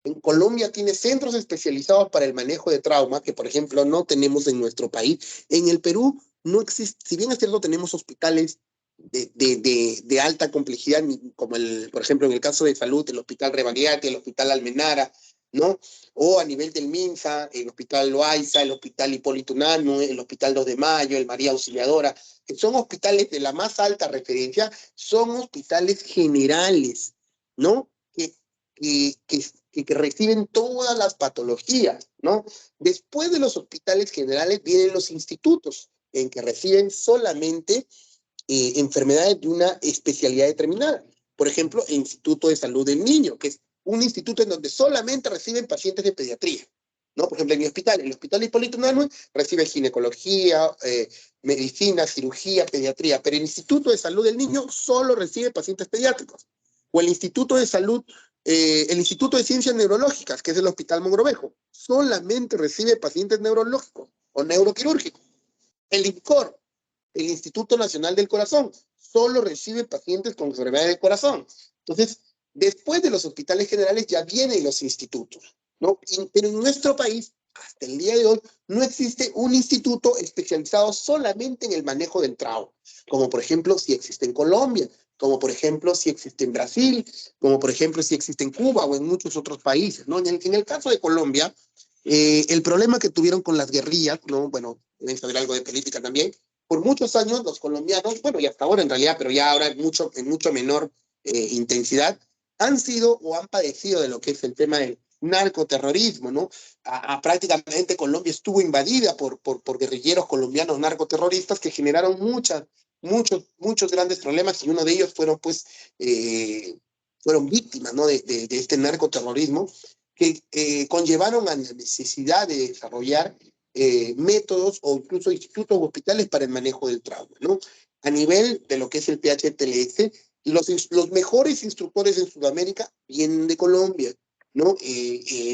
En Colombia tiene centros especializados para el manejo de trauma, que por ejemplo no tenemos en nuestro país. En el Perú no existe, si bien es cierto, tenemos hospitales de alta complejidad, como por ejemplo en el caso de salud, el Hospital Rebaliati, el Hospital Almenara, ¿no? O a nivel del MINSA, el Hospital Loaiza, el Hospital Hipólito Unanue, el Hospital 2 de Mayo, el María Auxiliadora, que son hospitales de la más alta referencia, son hospitales generales, ¿no? Que reciben todas las patologías, ¿no? Después de los hospitales generales vienen los institutos, en que reciben solamente enfermedades de una especialidad determinada. Por ejemplo, el Instituto de Salud del Niño, que es un instituto en donde solamente reciben pacientes de pediatría, ¿no? Por ejemplo, en mi hospital, el Hospital Hipólito Unanue recibe ginecología, medicina, cirugía, pediatría, pero el Instituto de Salud del Niño solo recibe pacientes pediátricos. O el Instituto de Salud, el Instituto de Ciencias Neurológicas, que es el Hospital Mogrovejo, solamente recibe pacientes neurológicos o neuroquirúrgicos. El INCOR, el Instituto Nacional del Corazón, solo recibe pacientes con enfermedad del corazón. Entonces, después de los hospitales generales ya vienen los institutos, ¿no? Pero en nuestro país, hasta el día de hoy, no existe un instituto especializado solamente en el manejo del trauma, como por ejemplo si existe en Colombia, como por ejemplo si existe en Brasil, como por ejemplo si existe en Cuba o en muchos otros países, ¿no? En el caso de Colombia, el problema que tuvieron con las guerrillas, ¿no? Bueno, deben saber algo de política también. Por muchos años los colombianos, bueno, y hasta ahora en realidad, pero ya ahora en mucho menor intensidad, han sido o han padecido de lo que es el tema del narcoterrorismo, ¿no? Prácticamente Colombia estuvo invadida por guerrilleros colombianos narcoterroristas que generaron muchos grandes problemas, y uno de ellos fueron víctimas, ¿no? de este narcoterrorismo, que conllevaron a la necesidad de desarrollar métodos o incluso institutos o hospitales para el manejo del trauma, ¿no? A nivel de lo que es el PHTLS, los mejores instructores en Sudamérica vienen de Colombia, ¿no?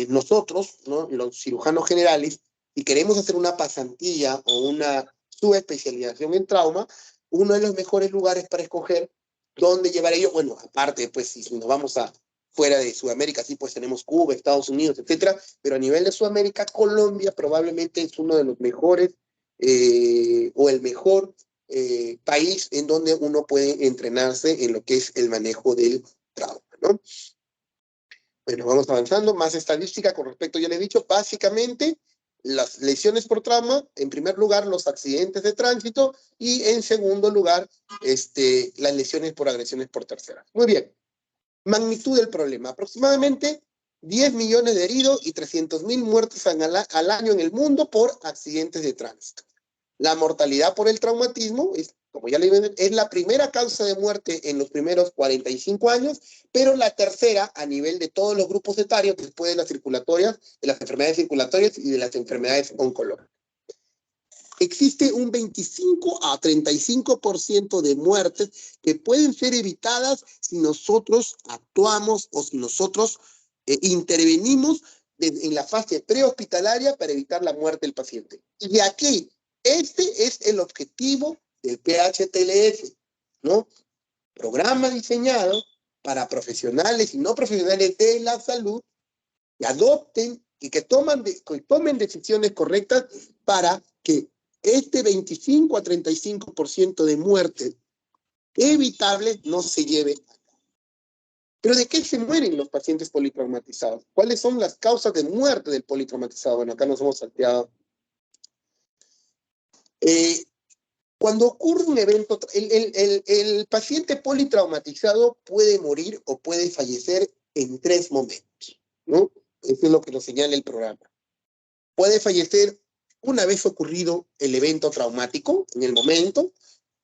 Nosotros, ¿no? Los cirujanos generales, si queremos hacer una pasantía o una subespecialización en trauma, uno de los mejores lugares para escoger dónde llevar ello, bueno, aparte, pues si nos vamos fuera de Sudamérica, sí, pues tenemos Cuba, Estados Unidos, etcétera, pero a nivel de Sudamérica, Colombia probablemente es uno de los mejores o el mejor país en donde uno puede entrenarse en lo que es el manejo del trauma, ¿no? Bueno, vamos avanzando. Más estadística con respecto, ya les he dicho, básicamente las lesiones por trauma, en primer lugar los accidentes de tránsito y en segundo lugar las lesiones por agresiones por terceras. Muy bien. Magnitud del problema, aproximadamente 10 millones de heridos y 300.000 muertes al año en el mundo por accidentes de tránsito. La mortalidad por el traumatismo, como ya le dije, es la primera causa de muerte en los primeros 45 años, pero la tercera a nivel de todos los grupos etarios después de las circulatorias, de las enfermedades circulatorias y de las enfermedades oncológicas. Existe un 25 a 35% de muertes que pueden ser evitadas si nosotros actuamos o si nosotros intervenimos en la fase prehospitalaria para evitar la muerte del paciente. Y aquí, este es el objetivo del PHTLS, ¿no? Programa diseñado para profesionales y no profesionales de la salud que adopten y que tomen decisiones correctas para que este 25 a 35% de muertes evitables no se lleve a cabo. ¿Pero de qué se mueren los pacientes politraumatizados? ¿Cuáles son las causas de muerte del politraumatizado? Bueno, acá nos hemos salteado. Cuando ocurre un evento, el paciente politraumatizado puede morir o puede fallecer en 3 momentos, ¿no? Eso es lo que nos señala el programa. Puede fallecer una vez ocurrido el evento traumático, en el momento,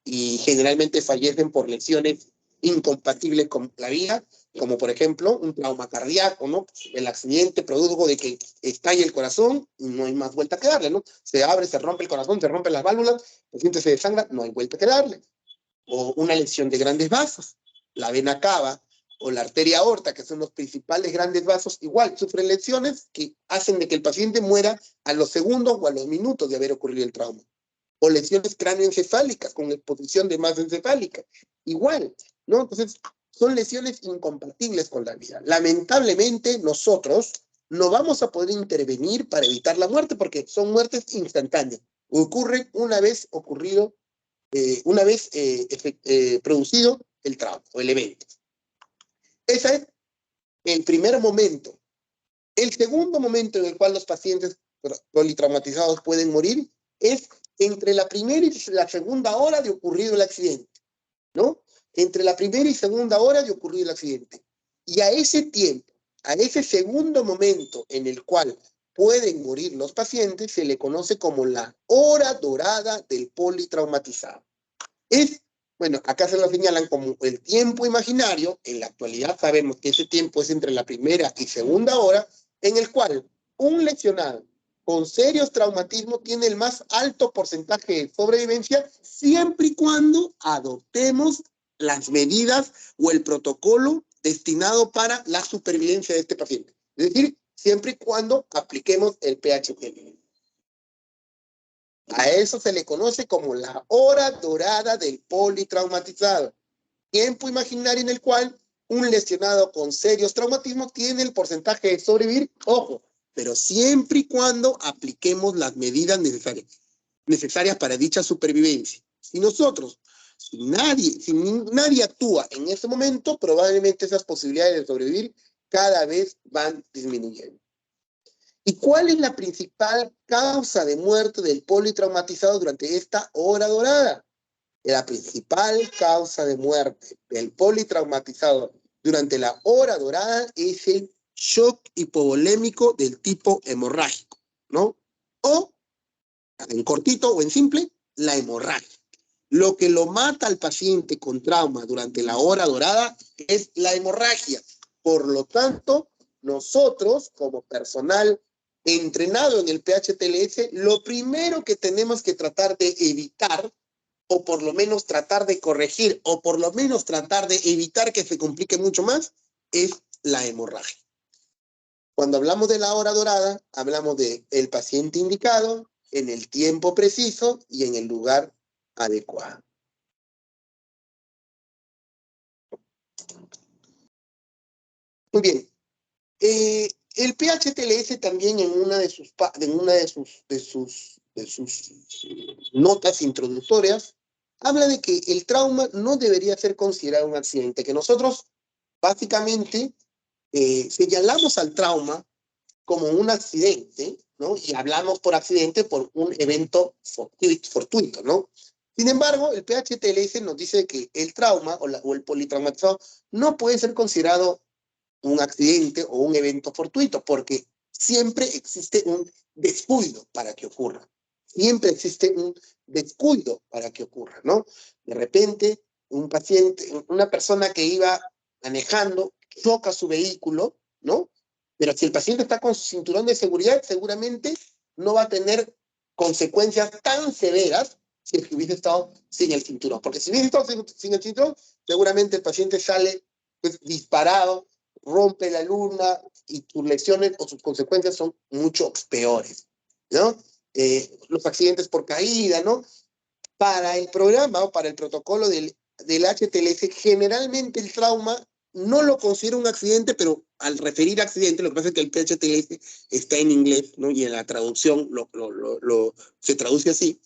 y generalmente fallecen por lesiones incompatibles con la vida, como por ejemplo un trauma cardíaco, ¿no? El accidente produjo de que estalle el corazón y no hay más vuelta que darle, ¿no? Se abre, se rompe el corazón, se rompen las válvulas, el paciente se desangra, no hay vuelta que darle. O una lesión de grandes vasos, la vena cava o la arteria aorta, que son los principales grandes vasos, igual sufren lesiones que hacen de que el paciente muera a los segundos o a los minutos de haber ocurrido el trauma. O lesiones cráneoencefálicas con exposición de masa encefálica, igual, ¿no? Entonces, son lesiones incompatibles con la vida. Lamentablemente, nosotros no vamos a poder intervenir para evitar la muerte porque son muertes instantáneas. Ocurren una vez ocurrido, producido el trauma o el evento. Ese es el primer momento. El segundo momento en el cual los pacientes politraumatizados pueden morir es entre la primera y la segunda hora de ocurrido el accidente, ¿no? Entre la primera y segunda hora de ocurrido el accidente. Y a ese tiempo, a ese segundo momento en el cual pueden morir los pacientes, se le conoce como la hora dorada del politraumatizado. Bueno, acá se lo señalan como el tiempo imaginario. En la actualidad sabemos que ese tiempo es entre la primera y segunda hora, en el cual un lesionado con serios traumatismos tiene el más alto porcentaje de sobrevivencia siempre y cuando adoptemos las medidas o el protocolo destinado para la supervivencia de este paciente. Es decir, siempre y cuando apliquemos el PHTLS. A eso se le conoce como la hora dorada del politraumatizado. Tiempo imaginario en el cual un lesionado con serios traumatismos tiene el porcentaje de sobrevivir, ojo, pero siempre y cuando apliquemos las medidas necesarias para dicha supervivencia. Si nadie actúa en ese momento, probablemente esas posibilidades de sobrevivir cada vez van disminuyendo. ¿Y cuál es la principal causa de muerte del politraumatizado durante esta hora dorada? La principal causa de muerte del politraumatizado durante la hora dorada es el shock hipovolémico del tipo hemorrágico, ¿no? O, en cortito o en simple, la hemorragia. Lo que lo mata al paciente con trauma durante la hora dorada es la hemorragia. Por lo tanto, nosotros, como personal entrenado en el PHTLS, lo primero que tenemos que tratar de evitar, o por lo menos tratar de corregir, o por lo menos tratar de evitar que se complique mucho más, es la hemorragia. Cuando hablamos de la hora dorada, hablamos de el paciente indicado, en el tiempo preciso y en el lugar adecuado. Muy bien. El PHTLS también en una de sus notas introductorias habla de que el trauma no debería ser considerado un accidente, que nosotros básicamente señalamos al trauma como un accidente, ¿no? Y hablamos por accidente por un evento fortuito, ¿no? Sin embargo, el PHTLS nos dice que el trauma o el politraumatizado no puede ser considerado un accidente o un evento fortuito, porque siempre existe un descuido para que ocurra. Siempre existe un descuido para que ocurra, ¿no? De repente, una persona que iba manejando, choca su vehículo, ¿no? Pero si el paciente está con su cinturón de seguridad, seguramente no va a tener consecuencias tan severas si es que hubiese estado sin el cinturón. Porque si hubiese estado sin el cinturón, seguramente el paciente sale pues, disparado, rompe la luna y sus lesiones o sus consecuencias son mucho peores, ¿no? Los accidentes por caída, ¿no? Para el programa o para el protocolo del HTLS, generalmente el trauma no lo considera un accidente, pero al referir accidente, lo que pasa es que el PHTLS está en inglés, ¿no? Y en la traducción se traduce así.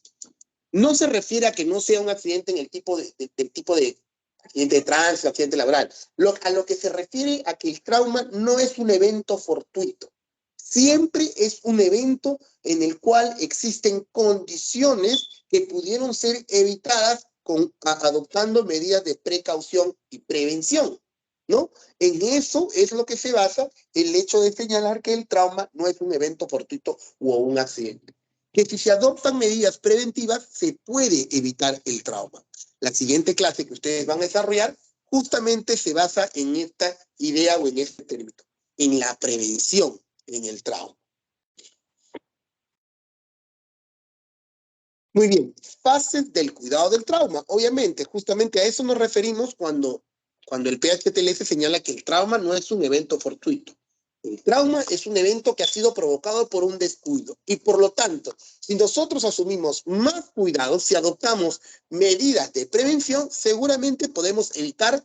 No se refiere a que no sea un accidente en el tipo de accidente de tránsito, accidente laboral. A lo que se refiere a que el trauma no es un evento fortuito. Siempre es un evento en el cual existen condiciones que pudieron ser evitadas adoptando medidas de precaución y prevención, ¿no? En eso es lo que se basa el hecho de señalar que el trauma no es un evento fortuito o un accidente. Que si se adoptan medidas preventivas, se puede evitar el trauma. La siguiente clase que ustedes van a desarrollar justamente se basa en esta idea o en este término, en la prevención en el trauma. Muy bien, fases del cuidado del trauma. Obviamente, justamente a eso nos referimos cuando el PHTLS señala que el trauma no es un evento fortuito. El trauma es un evento que ha sido provocado por un descuido. Y por lo tanto, si nosotros asumimos más cuidados, si adoptamos medidas de prevención, seguramente podemos evitar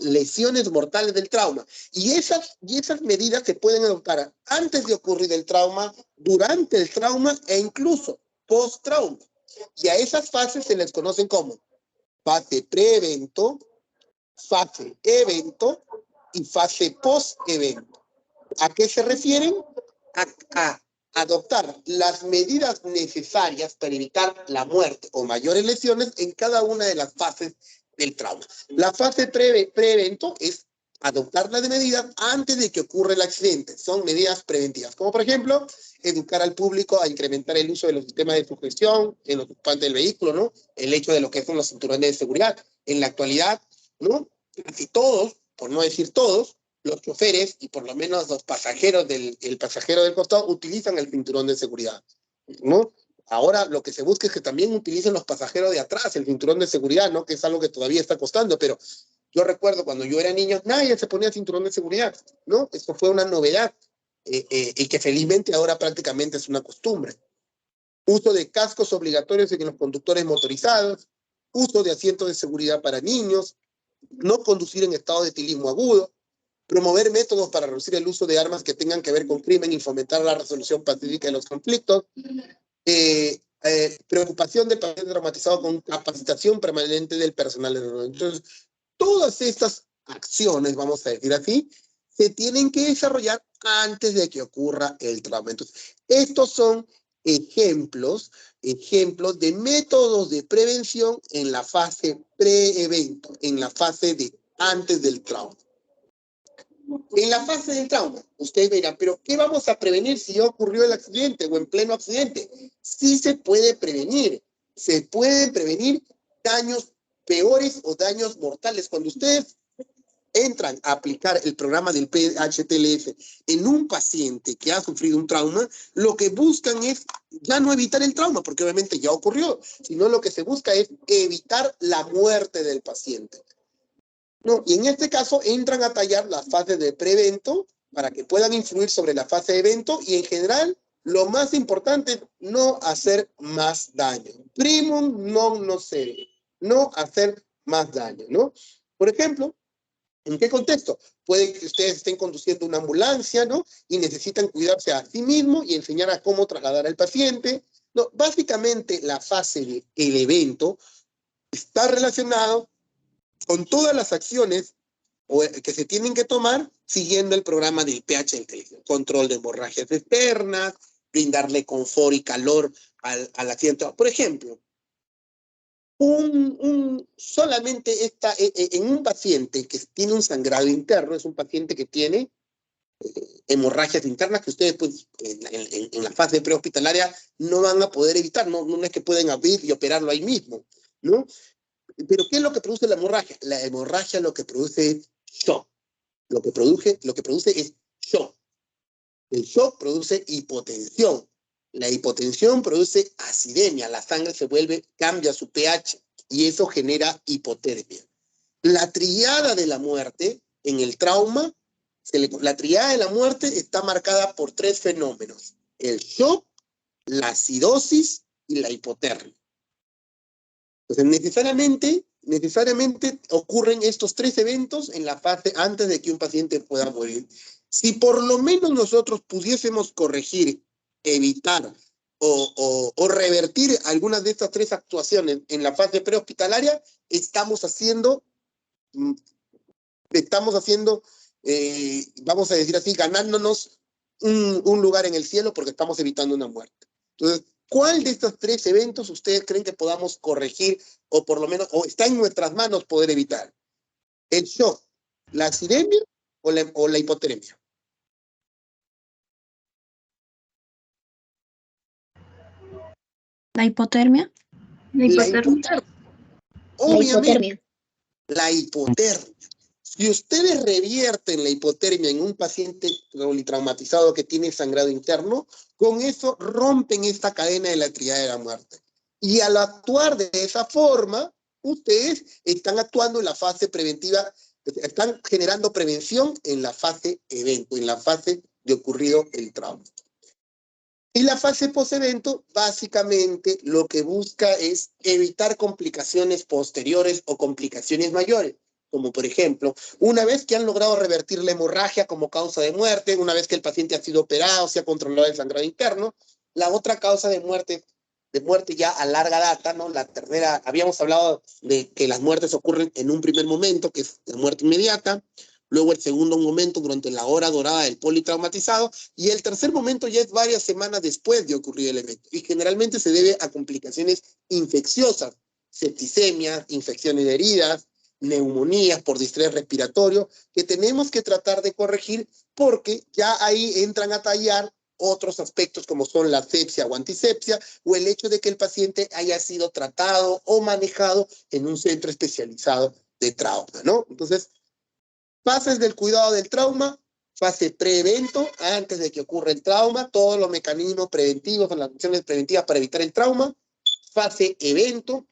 lesiones mortales del trauma. Y esas medidas se pueden adoptar antes de ocurrir el trauma, durante el trauma e incluso post-trauma. Y a esas fases se les conocen como fase pre-evento, fase evento y fase post-evento. ¿A qué se refieren? A adoptar las medidas necesarias para evitar la muerte o mayores lesiones en cada una de las fases del trauma. La fase pre-evento es adoptar las medidas antes de que ocurra el accidente. Son medidas preventivas, como por ejemplo, educar al público a incrementar el uso de los sistemas de sugestión en los ocupantes del vehículo, ¿no? El hecho de lo que son los cinturones de seguridad. En la actualidad, ¿no? Casi todos, por no decir todos, los choferes y por lo menos los pasajeros el pasajero del costado utilizan el cinturón de seguridad, ¿no? Ahora lo que se busca es que también utilicen los pasajeros de atrás el cinturón de seguridad, ¿no? Que es algo que todavía está costando, pero yo recuerdo cuando yo era niño, nadie se ponía cinturón de seguridad, ¿no? Esto fue una novedad y que felizmente ahora prácticamente es una costumbre. Uso de cascos obligatorios en los conductores motorizados, uso de asientos de seguridad para niños, no conducir en estado de etilismo agudo, promover métodos para reducir el uso de armas que tengan que ver con crimen y fomentar la resolución pacífica de los conflictos, preocupación del paciente traumatizado con capacitación permanente del personal. Entonces, todas estas acciones, vamos a decir así, se tienen que desarrollar antes de que ocurra el trauma. Entonces, estos son ejemplos de métodos de prevención en la fase pre-evento, en la fase de antes del trauma. En la fase del trauma, ustedes dirán, pero ¿qué vamos a prevenir si ya ocurrió el accidente o en pleno accidente? Sí se puede prevenir. Se pueden prevenir daños peores o daños mortales. Cuando ustedes entran a aplicar el programa del PHTLS en un paciente que ha sufrido un trauma, lo que buscan es ya no evitar el trauma, porque obviamente ya ocurrió, sino lo que se busca es evitar la muerte del paciente. No, y en este caso entran a tallar las fases de prevento para que puedan influir sobre la fase de evento y en general lo más importante es no hacer más daño. Primum non nocere, no hacer más daño, ¿no? Por ejemplo, ¿en qué contexto? Puede que ustedes estén conduciendo una ambulancia, ¿no? Y necesitan cuidarse a sí mismos y enseñar a cómo trasladar al paciente. No, básicamente la fase del evento está relacionado con todas las acciones que se tienen que tomar siguiendo el programa del PHTLS. Control de hemorragias externas, brindarle confort y calor al asiento. Por ejemplo, solamente en un paciente que tiene un sangrado interno, es un paciente que tiene hemorragias internas que ustedes pues, en la fase prehospitalaria no van a poder evitar, no es que pueden abrir y operarlo ahí mismo, ¿no? Pero ¿qué es lo que produce la hemorragia? La hemorragia lo que produce es shock. Lo que produce es shock. El shock produce hipotensión. La hipotensión produce acidemia. La sangre cambia su pH y eso genera hipotermia. La triada de la muerte en el trauma, la triada de la muerte está marcada por 3 fenómenos: el shock, la acidosis y la hipotermia. Entonces, necesariamente ocurren estos 3 eventos en la fase antes de que un paciente pueda morir. Si por lo menos nosotros pudiésemos corregir, evitar o revertir algunas de estas 3 actuaciones en la fase prehospitalaria, estamos haciendo, vamos a decir así, ganándonos un lugar en el cielo, porque estamos evitando una muerte. Entonces, ¿cuál de estos 3 eventos ustedes creen que podamos corregir, o por lo menos, o está en nuestras manos poder evitar? ¿El shock, la acidemia o la hipotermia? ¿La hipotermia? La hipotermia. Obviamente, la hipotermia. Si ustedes revierten la hipotermia en un paciente politraumatizado que tiene sangrado interno, con eso rompen esta cadena de la triada de la muerte. Y al actuar de esa forma, ustedes están actuando en la fase preventiva, están generando prevención en la fase evento, en la fase de ocurrido el trauma. Y la fase post-evento, básicamente, lo que busca es evitar complicaciones posteriores o complicaciones mayores. Como por ejemplo, una vez que han logrado revertir la hemorragia como causa de muerte, una vez que el paciente ha sido operado, se ha controlado el sangrado interno, la otra causa de muerte ya a larga data, ¿no? La tercera, habíamos hablado de que las muertes ocurren en un primer momento, que es la muerte inmediata, luego el segundo momento durante la hora dorada del politraumatizado, y el tercer momento ya es varias semanas después de ocurrir el evento, y generalmente se debe a complicaciones infecciosas, septicemia, infecciones de heridas, neumonías por distrés respiratorio, que tenemos que tratar de corregir, porque ya ahí entran a tallar otros aspectos como son la asepsia o antisepsia, o el hecho de que el paciente haya sido tratado o manejado en un centro especializado de trauma, ¿no? Entonces, fases del cuidado del trauma: fase pre-evento, antes de que ocurra el trauma, todos los mecanismos preventivos o las acciones preventivas para evitar el trauma. Fase evento,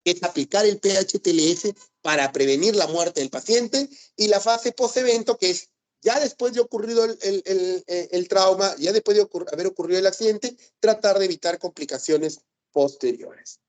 es aplicar el PHTLS para prevenir la muerte del paciente. Y la fase post-evento, que es ya después de ocurrido el trauma, ya después de haber ocurrido el accidente, tratar de evitar complicaciones posteriores.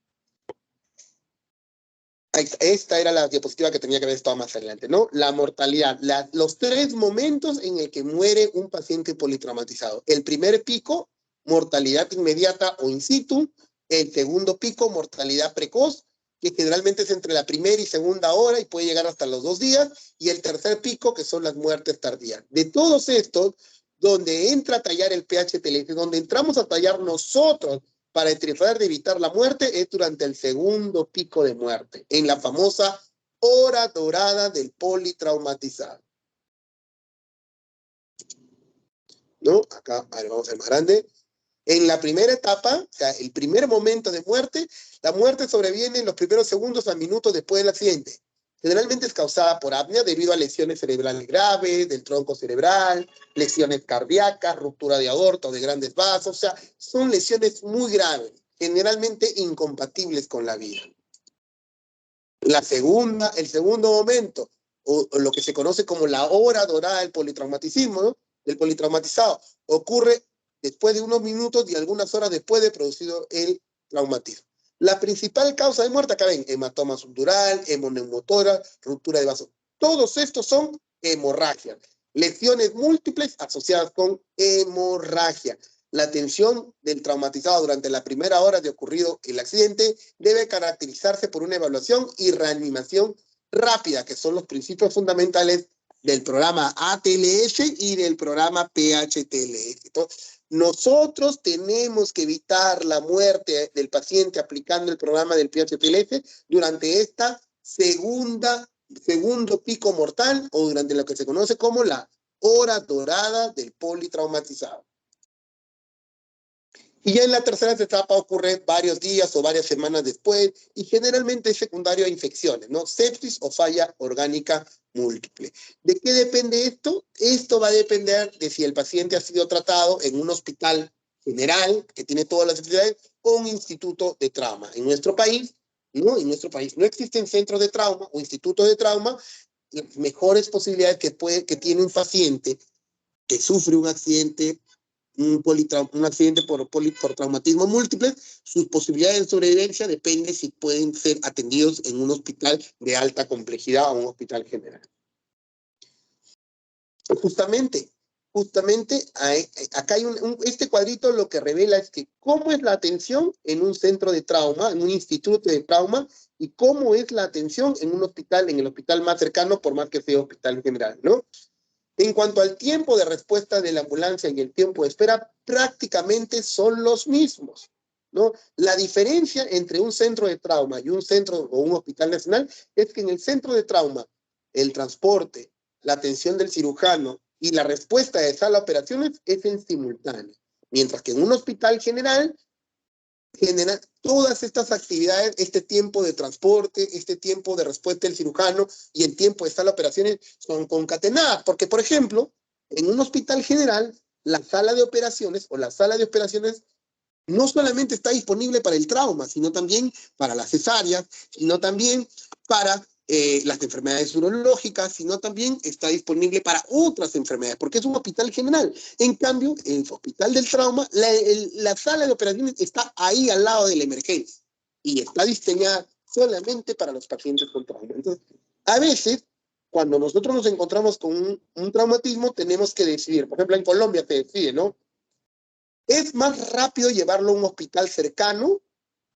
Esta era la diapositiva que tenía que haber estado más adelante, ¿no? La mortalidad, los 3 momentos en el que muere un paciente politraumatizado. El primer pico, mortalidad inmediata o in situ. El segundo pico, mortalidad precoz, que generalmente es entre la primera y segunda hora y puede llegar hasta los 2 días. Y el tercer pico, que son las muertes tardías. De todos estos, donde entra a tallar el PHTLS, donde entramos a tallar nosotros para tratar de evitar la muerte, es durante el segundo pico de muerte, en la famosa hora dorada del politraumatizado. ¿No? Acá, a ver, vamos a ver más grande. En la primera etapa, o sea, el primer momento de muerte, la muerte sobreviene en los primeros segundos a minutos después del accidente. Generalmente es causada por apnea debido a lesiones cerebrales graves, del tronco cerebral, lesiones cardíacas, ruptura de aorta o de grandes vasos. O sea, son lesiones muy graves, generalmente incompatibles con la vida. El segundo momento, o lo que se conoce como la hora dorada del politraumatismo, ¿no? Del politraumatizado, ocurre después de unos minutos y algunas horas después de producido el traumatismo. La principal causa de muerte, acá ven, hematoma subdural, hemoneumotora, ruptura de vasos. Todos estos son hemorragias, lesiones múltiples asociadas con hemorragia. La atención del traumatizado durante la primera hora de ocurrido el accidente debe caracterizarse por una evaluación y reanimación rápida, que son los principios fundamentales del programa ATLS y del programa PHTLS. Entonces, nosotros tenemos que evitar la muerte del paciente aplicando el programa del PHTLS durante esta segundo pico mortal, o durante lo que se conoce como la hora dorada del politraumatizado. Y ya en la tercera etapa ocurre varios días o varias semanas después, y generalmente es secundario a infecciones, ¿no? Sepsis o falla orgánica múltiple. ¿De qué depende esto? Esto va a depender de si el paciente ha sido tratado en un hospital general, que tiene todas las facilidades, o un instituto de trauma. En nuestro país no existen centros de trauma o institutos de trauma, las mejores posibilidades que tiene un paciente que sufre un accidente, un accidente por traumatismo múltiple, sus posibilidades de sobrevivencia depende si pueden ser atendidos en un hospital de alta complejidad o un hospital general. Justamente acá hay este cuadrito lo que revela es que cómo es la atención en un centro de trauma, en un instituto de trauma, y cómo es la atención en un hospital, en el hospital más cercano, por más que sea hospital general, ¿no? En cuanto al tiempo de respuesta de la ambulancia y el tiempo de espera, prácticamente son los mismos, ¿no? La diferencia entre un centro de trauma y un centro o un hospital nacional es que en el centro de trauma, el transporte, la atención del cirujano y la respuesta de sala de operaciones es en simultáneo. Mientras que en un hospital general, todas estas actividades, este tiempo de transporte, este tiempo de respuesta del cirujano y el tiempo de sala de operaciones son concatenadas. Porque, por ejemplo, en un hospital general, la sala de operaciones o la sala de operaciones no solamente está disponible para el trauma, sino también para las cesáreas, sino también para las enfermedades urológicas, sino también está disponible para otras enfermedades, porque es un hospital general. En cambio, en el hospital del trauma, la sala de operaciones está ahí al lado de la emergencia y está diseñada solamente para los pacientes con trauma. Entonces, a veces, cuando nosotros nos encontramos con un traumatismo, tenemos que decidir. Por ejemplo, en Colombia se decide, ¿no? Es más rápido llevarlo a un hospital cercano,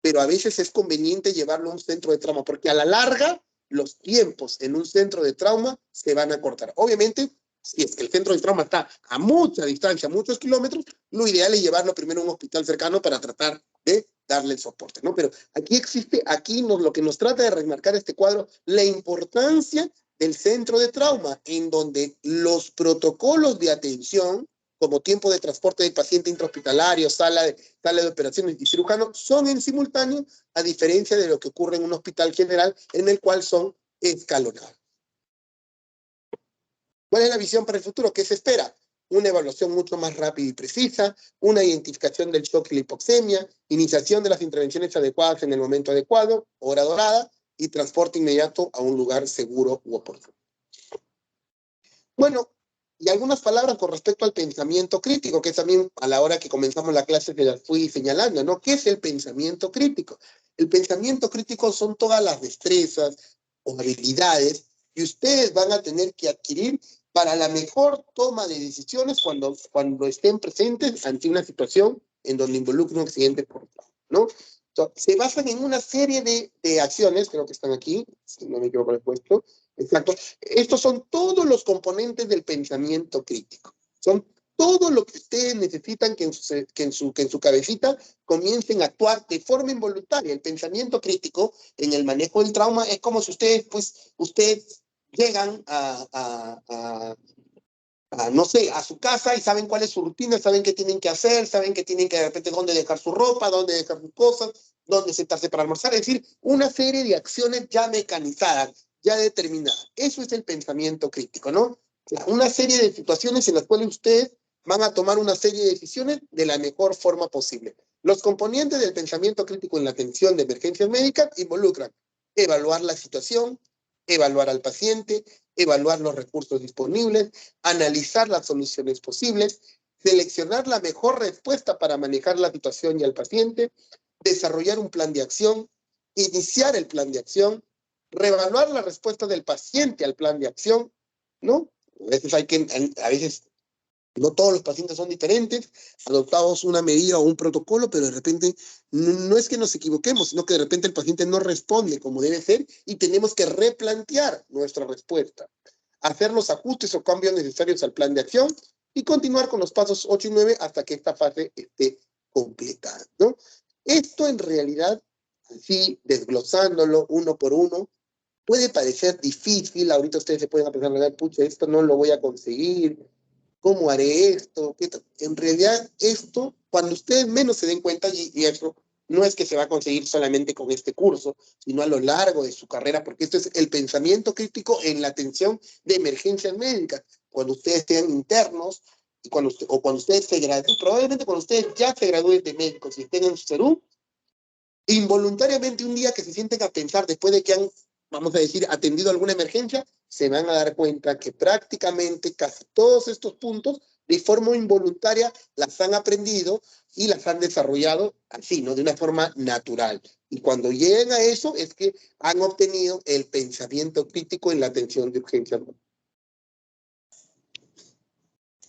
pero a veces es conveniente llevarlo a un centro de trauma, porque a la larga los tiempos en un centro de trauma se van a cortar. Obviamente, si es que el centro de trauma está a mucha distancia, muchos kilómetros, lo ideal es llevarlo primero a un hospital cercano para tratar de darle el soporte, ¿no? Pero lo que nos trata de remarcar este cuadro, la importancia del centro de trauma, en donde los protocolos de atención, como tiempo de transporte del paciente intrahospitalario, sala de operaciones y cirujano, son en simultáneo, a diferencia de lo que ocurre en un hospital general, en el cual son escalonados. ¿Cuál es la visión para el futuro? ¿Qué se espera? Una evaluación mucho más rápida y precisa, una identificación del shock y la hipoxemia, iniciación de las intervenciones adecuadas en el momento adecuado, hora dorada, y transporte inmediato a un lugar seguro u oportuno. Bueno, y algunas palabras con respecto al pensamiento crítico, que también a la hora que comenzamos la clase que las fui señalando, ¿no? ¿Qué es el pensamiento crítico? El pensamiento crítico son todas las destrezas o habilidades que ustedes van a tener que adquirir para la mejor toma de decisiones cuando estén presentes ante una situación en donde involucra un accidente por trauma, ¿no? Entonces, se basan en una serie de acciones, creo que están aquí, si no me equivoco el puesto. Exacto. Estos son todos los componentes del pensamiento crítico. Son todo lo que ustedes necesitan que en su cabecita comiencen a actuar de forma involuntaria. El pensamiento crítico en el manejo del trauma es como si ustedes llegan no sé, a su casa y saben cuál es su rutina, saben qué tienen que hacer, saben que tienen que de repente dónde dejar su ropa, dónde dejar sus cosas, dónde sentarse para almorzar. Es decir, una serie de acciones ya mecanizadas, ya determinadas. Eso es el pensamiento crítico, ¿no? O sea, una serie de situaciones en las cuales ustedes van a tomar una serie de decisiones de la mejor forma posible. Los componentes del pensamiento crítico en la atención de emergencias médicas involucran evaluar la situación, evaluar al paciente, evaluar los recursos disponibles, analizar las soluciones posibles, seleccionar la mejor respuesta para manejar la situación y al paciente, desarrollar un plan de acción, iniciar el plan de acción, reevaluar la respuesta del paciente al plan de acción, ¿no? A veces no todos los pacientes son diferentes, adoptamos una medida o un protocolo, pero de repente no es que nos equivoquemos, sino que de repente el paciente no responde como debe ser y tenemos que replantear nuestra respuesta, hacer los ajustes o cambios necesarios al plan de acción y continuar con los pasos 8 y 9 hasta que esta fase esté completada, ¿no? Esto en realidad, así desglosándolo uno por uno, puede parecer difícil. Ahorita ustedes se pueden pensar, pucha, esto no lo voy a conseguir. ¿Cómo haré esto? En realidad, esto, cuando ustedes menos se den cuenta, y eso no es que se va a conseguir solamente con este curso, sino a lo largo de su carrera, porque esto es el pensamiento crítico en la atención de emergencias médicas. Cuando ustedes sean internos, cuando ustedes se gradúen, probablemente cuando ustedes ya se gradúen de médicos y estén en su salud, involuntariamente un día que se sienten a pensar después de que han vamos a decir, atendido alguna emergencia, se van a dar cuenta que prácticamente casi todos estos puntos, de forma involuntaria, las han aprendido y las han desarrollado así, ¿no? De una forma natural. Y cuando lleguen a eso es que han obtenido el pensamiento crítico en la atención de urgencia.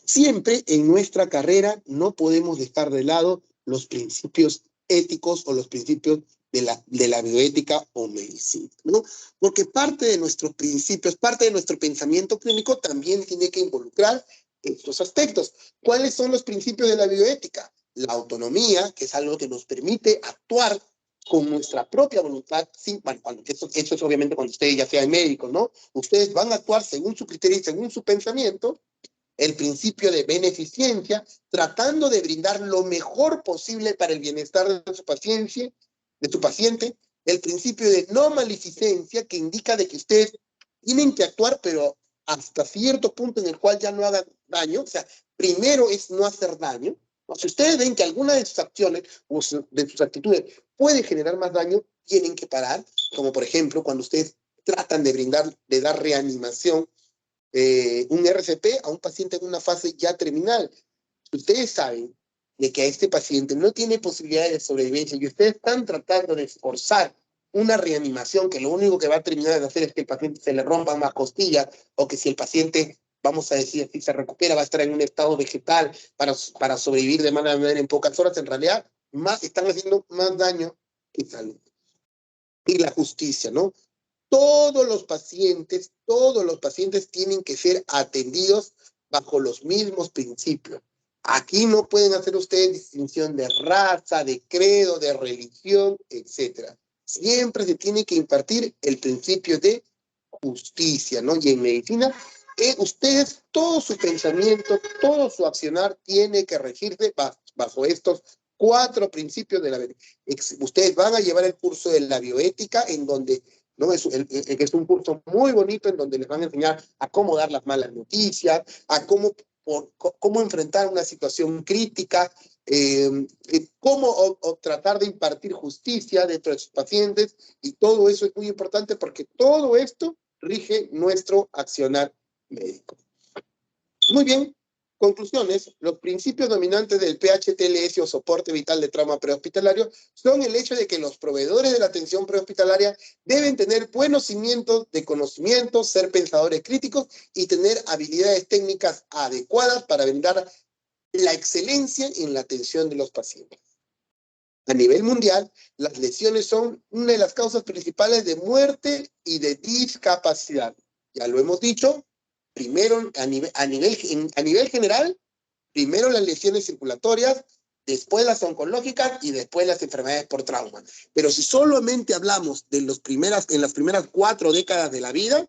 Siempre en nuestra carrera no podemos dejar de lado los principios éticos o los principios de la bioética o medicina, ¿no? Porque parte de nuestros principios, parte de nuestro pensamiento clínico también tiene que involucrar estos aspectos. ¿Cuáles son los principios de la bioética? La autonomía, que es algo que nos permite actuar con nuestra propia voluntad, sí, bueno, eso es obviamente cuando ustedes ya sean médicos, ¿no? Ustedes van a actuar según su criterio y según su pensamiento. El principio de beneficencia, tratando de brindar lo mejor posible para el bienestar de su paciente, el principio de no maleficencia, que indica de que ustedes tienen que actuar, pero hasta cierto punto en el cual ya no hagan daño. O sea, primero es no hacer daño. O si ustedes ven que alguna de sus acciones o de sus actitudes puede generar más daño, tienen que parar, como por ejemplo cuando ustedes tratan de dar reanimación, un RCP a un paciente en una fase ya terminal. Ustedes saben de que a este paciente no tiene posibilidades de sobrevivencia y ustedes están tratando de forzar una reanimación que lo único que va a terminar de hacer es que el paciente se le rompan más costillas, o que si el paciente, vamos a decir, si se recupera, va a estar en un estado vegetal para sobrevivir de mala manera en pocas horas, en realidad están haciendo más daño que salud. Y la justicia, ¿no? Todos los pacientes tienen que ser atendidos bajo los mismos principios. Aquí no pueden hacer ustedes distinción de raza, de credo, de religión, etc. Siempre se tiene que impartir el principio de justicia, ¿no? Y en medicina, ustedes, todo su pensamiento, todo su accionar tiene que regirse bajo estos 4 principios de la bioética. Ustedes van a llevar el curso de la bioética, en donde, ¿no? Es un curso muy bonito en donde les van a enseñar a cómo dar las malas noticias, a cómo enfrentar una situación crítica, cómo tratar de impartir justicia dentro de sus pacientes, y todo eso es muy importante porque todo esto rige nuestro accionar médico. Muy bien. Conclusiones. Los principios dominantes del PHTLS o soporte vital de trauma prehospitalario son el hecho de que los proveedores de la atención prehospitalaria deben tener buenos cimientos de conocimiento, ser pensadores críticos y tener habilidades técnicas adecuadas para brindar la excelencia en la atención de los pacientes. A nivel mundial, las lesiones son una de las causas principales de muerte y de discapacidad. Ya lo hemos dicho. Primero, a nivel general, primero las lesiones circulatorias, después las oncológicas y después las enfermedades por trauma. Pero si solamente hablamos de en las primeras 4 décadas de la vida,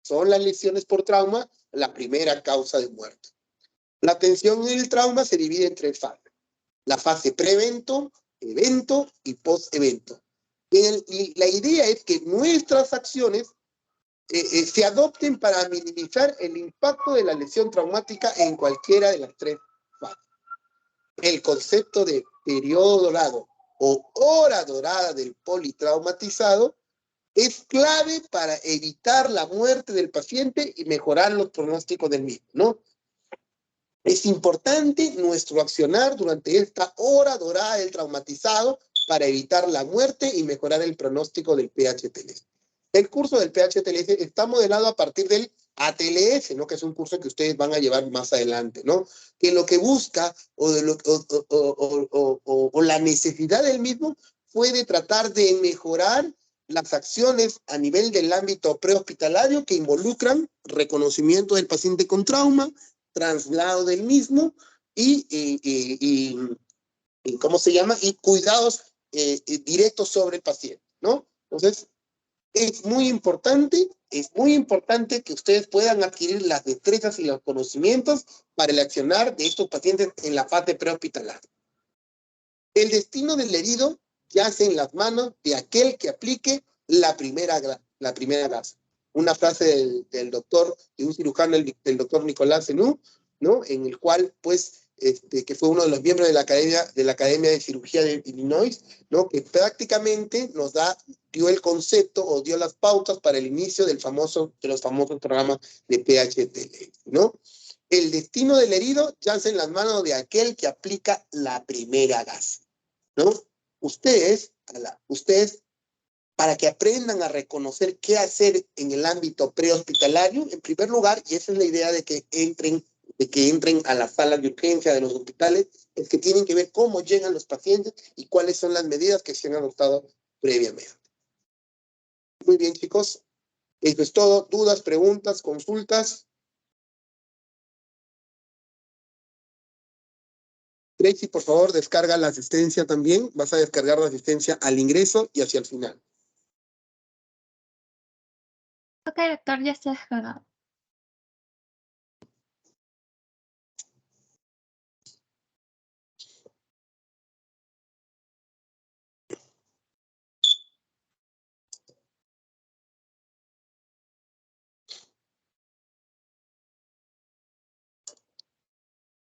son las lesiones por trauma la primera causa de muerte. La atención en el trauma se divide en 3 fases. La fase pre-evento, evento y post-evento. Y la idea es que nuestras acciones se adopten para minimizar el impacto de la lesión traumática en cualquiera de las 3 fases. El concepto de periodo dorado o hora dorada del politraumatizado es clave para evitar la muerte del paciente y mejorar los pronósticos del mismo, ¿no? Es importante nuestro accionar durante esta hora dorada del traumatizado para evitar la muerte y mejorar el pronóstico del PHTLS. El curso del PHTLS está modelado a partir del ATLS, ¿no? Que es un curso que ustedes van a llevar más adelante, ¿no? Que lo que busca o la necesidad del mismo fue de tratar de mejorar las acciones a nivel del ámbito prehospitalario que involucran reconocimiento del paciente con trauma, traslado del mismo y ¿cómo se llama? Y cuidados directos sobre el paciente, ¿no? Entonces, es muy importante que ustedes puedan adquirir las destrezas y los conocimientos para el accionar de estos pacientes en la fase prehospitalaria. El destino del herido yace en las manos de aquel que aplique la primera gasa. Una frase del doctor, de un cirujano, del doctor Nicolás Zenú, ¿no? En el cual, pues, que fue uno de los miembros de la Academia de Cirugía de Illinois, ¿no? Que prácticamente dio el concepto o dio las pautas para el inicio de los famosos programas de PHTL, ¿no? El destino del herido yace en las manos de aquel que aplica la primera gasa, ¿no? Ustedes, para que aprendan a reconocer qué hacer en el ámbito prehospitalario, en primer lugar, y esa es la idea de que entren a las salas de urgencia de los hospitales, es que tienen que ver cómo llegan los pacientes y cuáles son las medidas que se han adoptado previamente. Muy bien, chicos. Eso es todo. ¿Dudas, preguntas, consultas? Tracy, por favor, descarga la asistencia también. Vas a descargar la asistencia al ingreso y hacia el final. Ok, doctor, ya está descargado.